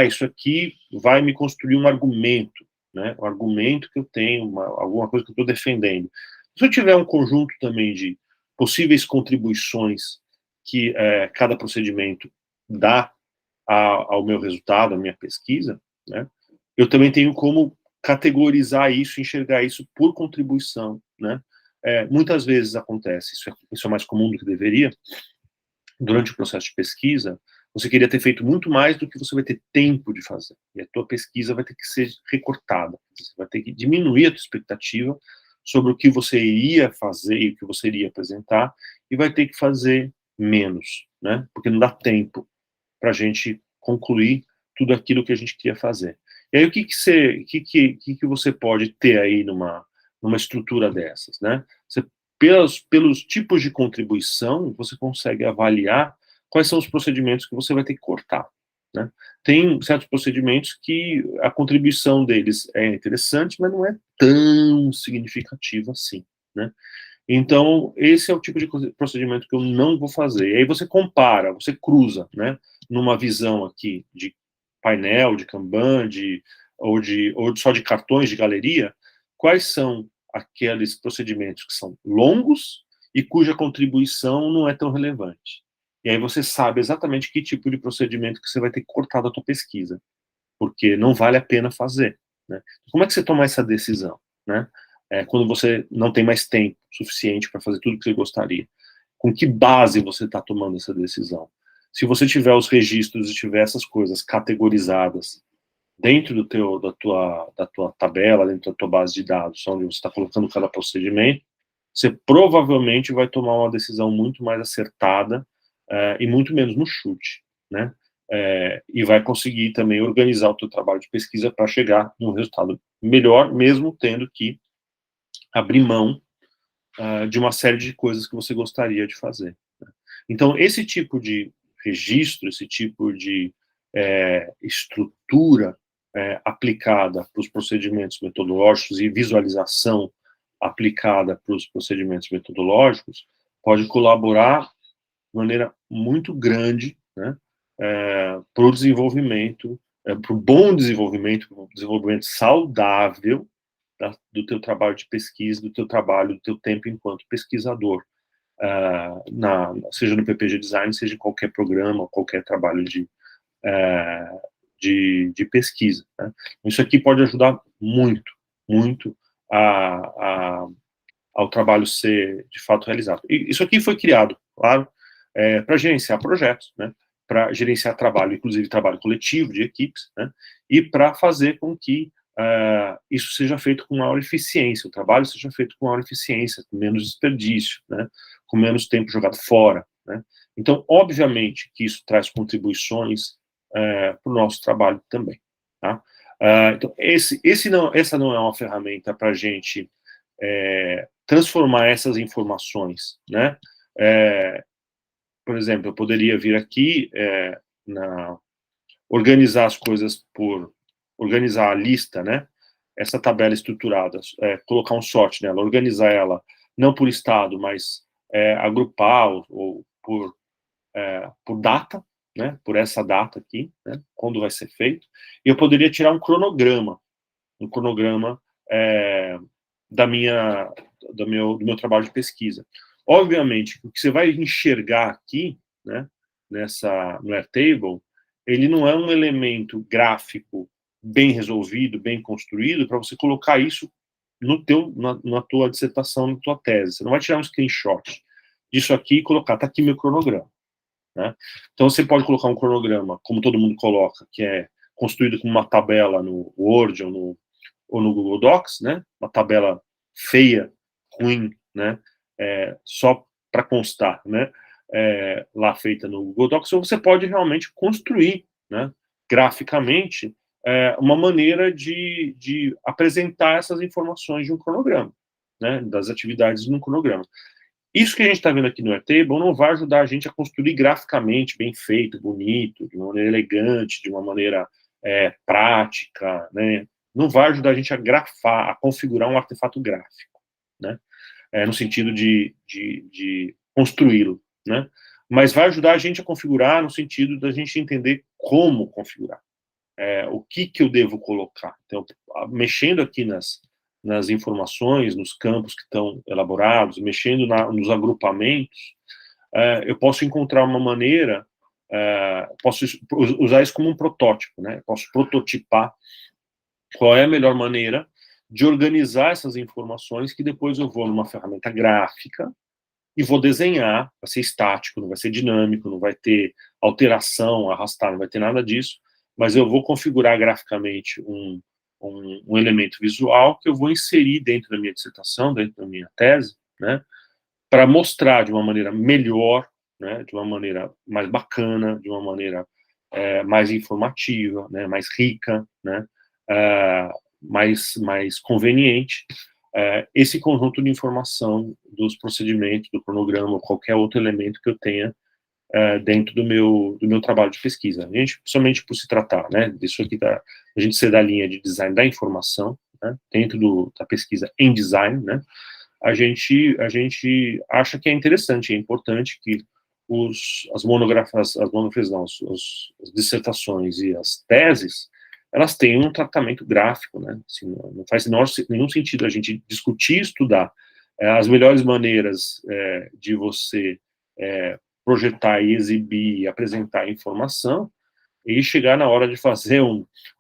Isso aqui vai me construir um argumento, né? Um argumento que eu tenho, alguma coisa que eu estou defendendo. Se eu tiver um conjunto também de possíveis contribuições que cada procedimento dá ao meu resultado, à minha pesquisa, né? Eu também tenho como categorizar isso, enxergar isso por contribuição, né? Muitas vezes acontece, isso é mais comum do que deveria, durante o processo de pesquisa, você queria ter feito muito mais do que você vai ter tempo de fazer. E a tua pesquisa vai ter que ser recortada. Você vai ter que diminuir a tua expectativa sobre o que você iria fazer e o que você iria apresentar, e vai ter que fazer menos, né? Porque não dá tempo para a gente concluir tudo aquilo que a gente queria fazer. E aí, o que você pode ter aí numa estrutura dessas, né? Você, pelos tipos de contribuição, você consegue avaliar quais são os procedimentos que você vai ter que cortar, né? Tem certos procedimentos que a contribuição deles é interessante, mas não é tão significativa assim, né? Então, esse é o tipo de procedimento que eu não vou fazer. E aí você compara, você cruza, né, numa visão aqui de painel, de Kanban, ou só de cartões de galeria, quais são aqueles procedimentos que são longos e cuja contribuição não é tão relevante. E aí você sabe exatamente que tipo de procedimento que você vai ter que cortar da tua pesquisa, porque não vale a pena fazer, né? Como é que você toma essa decisão, né? Quando você não tem mais tempo suficiente para fazer tudo o que você gostaria. Com que base você está tomando essa decisão? Se você tiver os registros e tiver essas coisas categorizadas dentro da tua tabela, dentro da tua base de dados, onde você está colocando cada procedimento, você provavelmente vai tomar uma decisão muito mais acertada e muito menos no chute, né? E vai conseguir também organizar o teu trabalho de pesquisa para chegar num resultado melhor, mesmo tendo que abrir mão de uma série de coisas que você gostaria de fazer, né? Então, esse tipo de registro, esse tipo de estrutura aplicada para os procedimentos metodológicos e visualização aplicada para os procedimentos metodológicos pode colaborar de maneira muito grande, né, para o desenvolvimento, para o bom desenvolvimento, para o desenvolvimento saudável do teu trabalho de pesquisa, do teu trabalho, do teu tempo enquanto pesquisador, seja no PPG Design, seja em qualquer programa, qualquer trabalho de pesquisa, né? Isso aqui pode ajudar muito, muito ao trabalho ser de fato realizado. E isso aqui foi criado, claro, para gerenciar projetos, né? Para gerenciar trabalho, inclusive trabalho coletivo de equipes, né? E para fazer com que isso seja feito com maior eficiência, o trabalho seja feito com maior eficiência, com menos desperdício, né? Com menos tempo jogado fora, né? Então, obviamente que isso traz contribuições para o nosso trabalho também, tá? Então, essa não é uma ferramenta para a gente transformar essas informações, né? Por exemplo, eu poderia vir aqui organizar as coisas organizar a lista, né? Essa tabela estruturada, colocar um sorte nela, organizar ela não por estado, mas agrupar ou por data, né? Por essa data aqui, né? Quando vai ser feito. E eu poderia tirar um cronograma do meu trabalho de pesquisa. Obviamente, o que você vai enxergar aqui, né, no Airtable, ele não é um elemento gráfico bem resolvido, bem construído, para você colocar isso na tua dissertação, na tua tese. Você não vai tirar um screenshot disso aqui e colocar, tá aqui meu cronograma, né? Então, você pode colocar um cronograma, como todo mundo coloca, que é construído com uma tabela no Word ou no Google Docs, né? Uma tabela feia, ruim, né? Só para constar, né? Lá feita no Google Docs, ou você pode realmente construir, né? Graficamente, uma maneira de apresentar essas informações de um cronograma, né? Das atividades de um cronograma. Isso que a gente está vendo aqui no Airtable não vai ajudar a gente a construir graficamente, bem feito, bonito, de uma maneira elegante, de uma maneira prática, né? Não vai ajudar a gente a grafar, a configurar um artefato gráfico, né? No sentido de construí-lo, né? Mas vai ajudar a gente a configurar no sentido da gente entender como configurar, o que eu devo colocar. Então, mexendo aqui nas informações, nos campos que estão elaborados, mexendo nos agrupamentos, eu posso encontrar uma maneira, posso usar isso como um protótipo, né? Posso prototipar qual é a melhor maneira de organizar essas informações, que depois eu vou numa ferramenta gráfica e vou desenhar. Vai ser estático, não vai ser dinâmico, não vai ter alteração, arrastar, não vai ter nada disso, mas eu vou configurar graficamente um elemento visual que eu vou inserir dentro da minha dissertação, dentro da minha tese, né, para mostrar de uma maneira melhor, né, de uma maneira mais bacana, de uma maneira mais informativa, né, mais rica, né, mais conveniente, esse conjunto de informação dos procedimentos, do cronograma, ou qualquer outro elemento que eu tenha dentro do meu trabalho de pesquisa. A gente, somente por se tratar, né, disso aqui a gente ser da linha de design da informação, né, dentro da pesquisa em design, né, a gente acha que é interessante, é importante que as monografias, não, as dissertações e as teses, elas têm um tratamento gráfico, né, assim, não faz nenhum sentido a gente discutir e estudar as melhores maneiras de você projetar e exibir e apresentar informação, e chegar na hora de fazer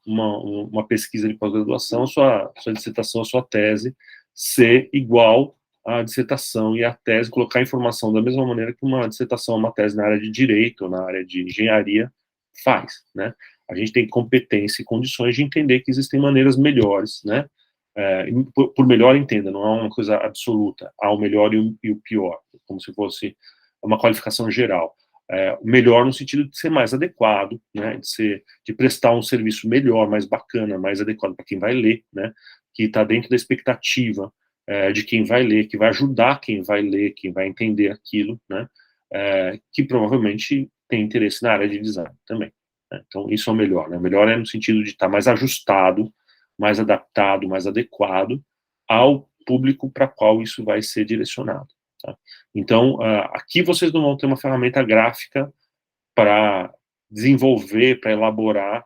uma pesquisa de pós-graduação, sua dissertação, sua tese, ser igual à dissertação e à tese, colocar a informação da mesma maneira que uma dissertação, uma tese na área de direito ou na área de engenharia faz, né? A gente tem competência e condições de entender que existem maneiras melhores, né? Por melhor, entenda, não é uma coisa absoluta, há o melhor e o pior, como se fosse uma qualificação geral. O melhor no sentido de ser mais adequado, né, de prestar um serviço melhor, mais bacana, mais adequado para quem vai ler, né, que está dentro da expectativa de quem vai ler, que vai ajudar quem vai ler, quem vai entender aquilo, né, que provavelmente tem interesse na área de design também. Né? Então, isso é o melhor. Né? O melhor é no sentido de estar mais ajustado, mais adaptado, mais adequado ao público para qual isso vai ser direcionado. Tá? Então, aqui vocês não vão ter uma ferramenta gráfica para desenvolver, para elaborar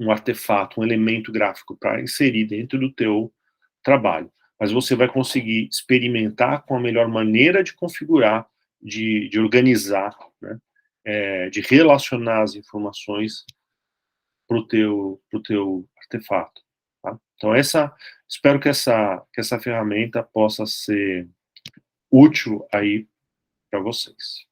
um artefato, um elemento gráfico para inserir dentro do teu trabalho. Mas você vai conseguir experimentar com a melhor maneira de configurar, de organizar, né? De relacionar as informações para o teu artefato. Tá? Então, espero que essa ferramenta possa ser útil aí para vocês.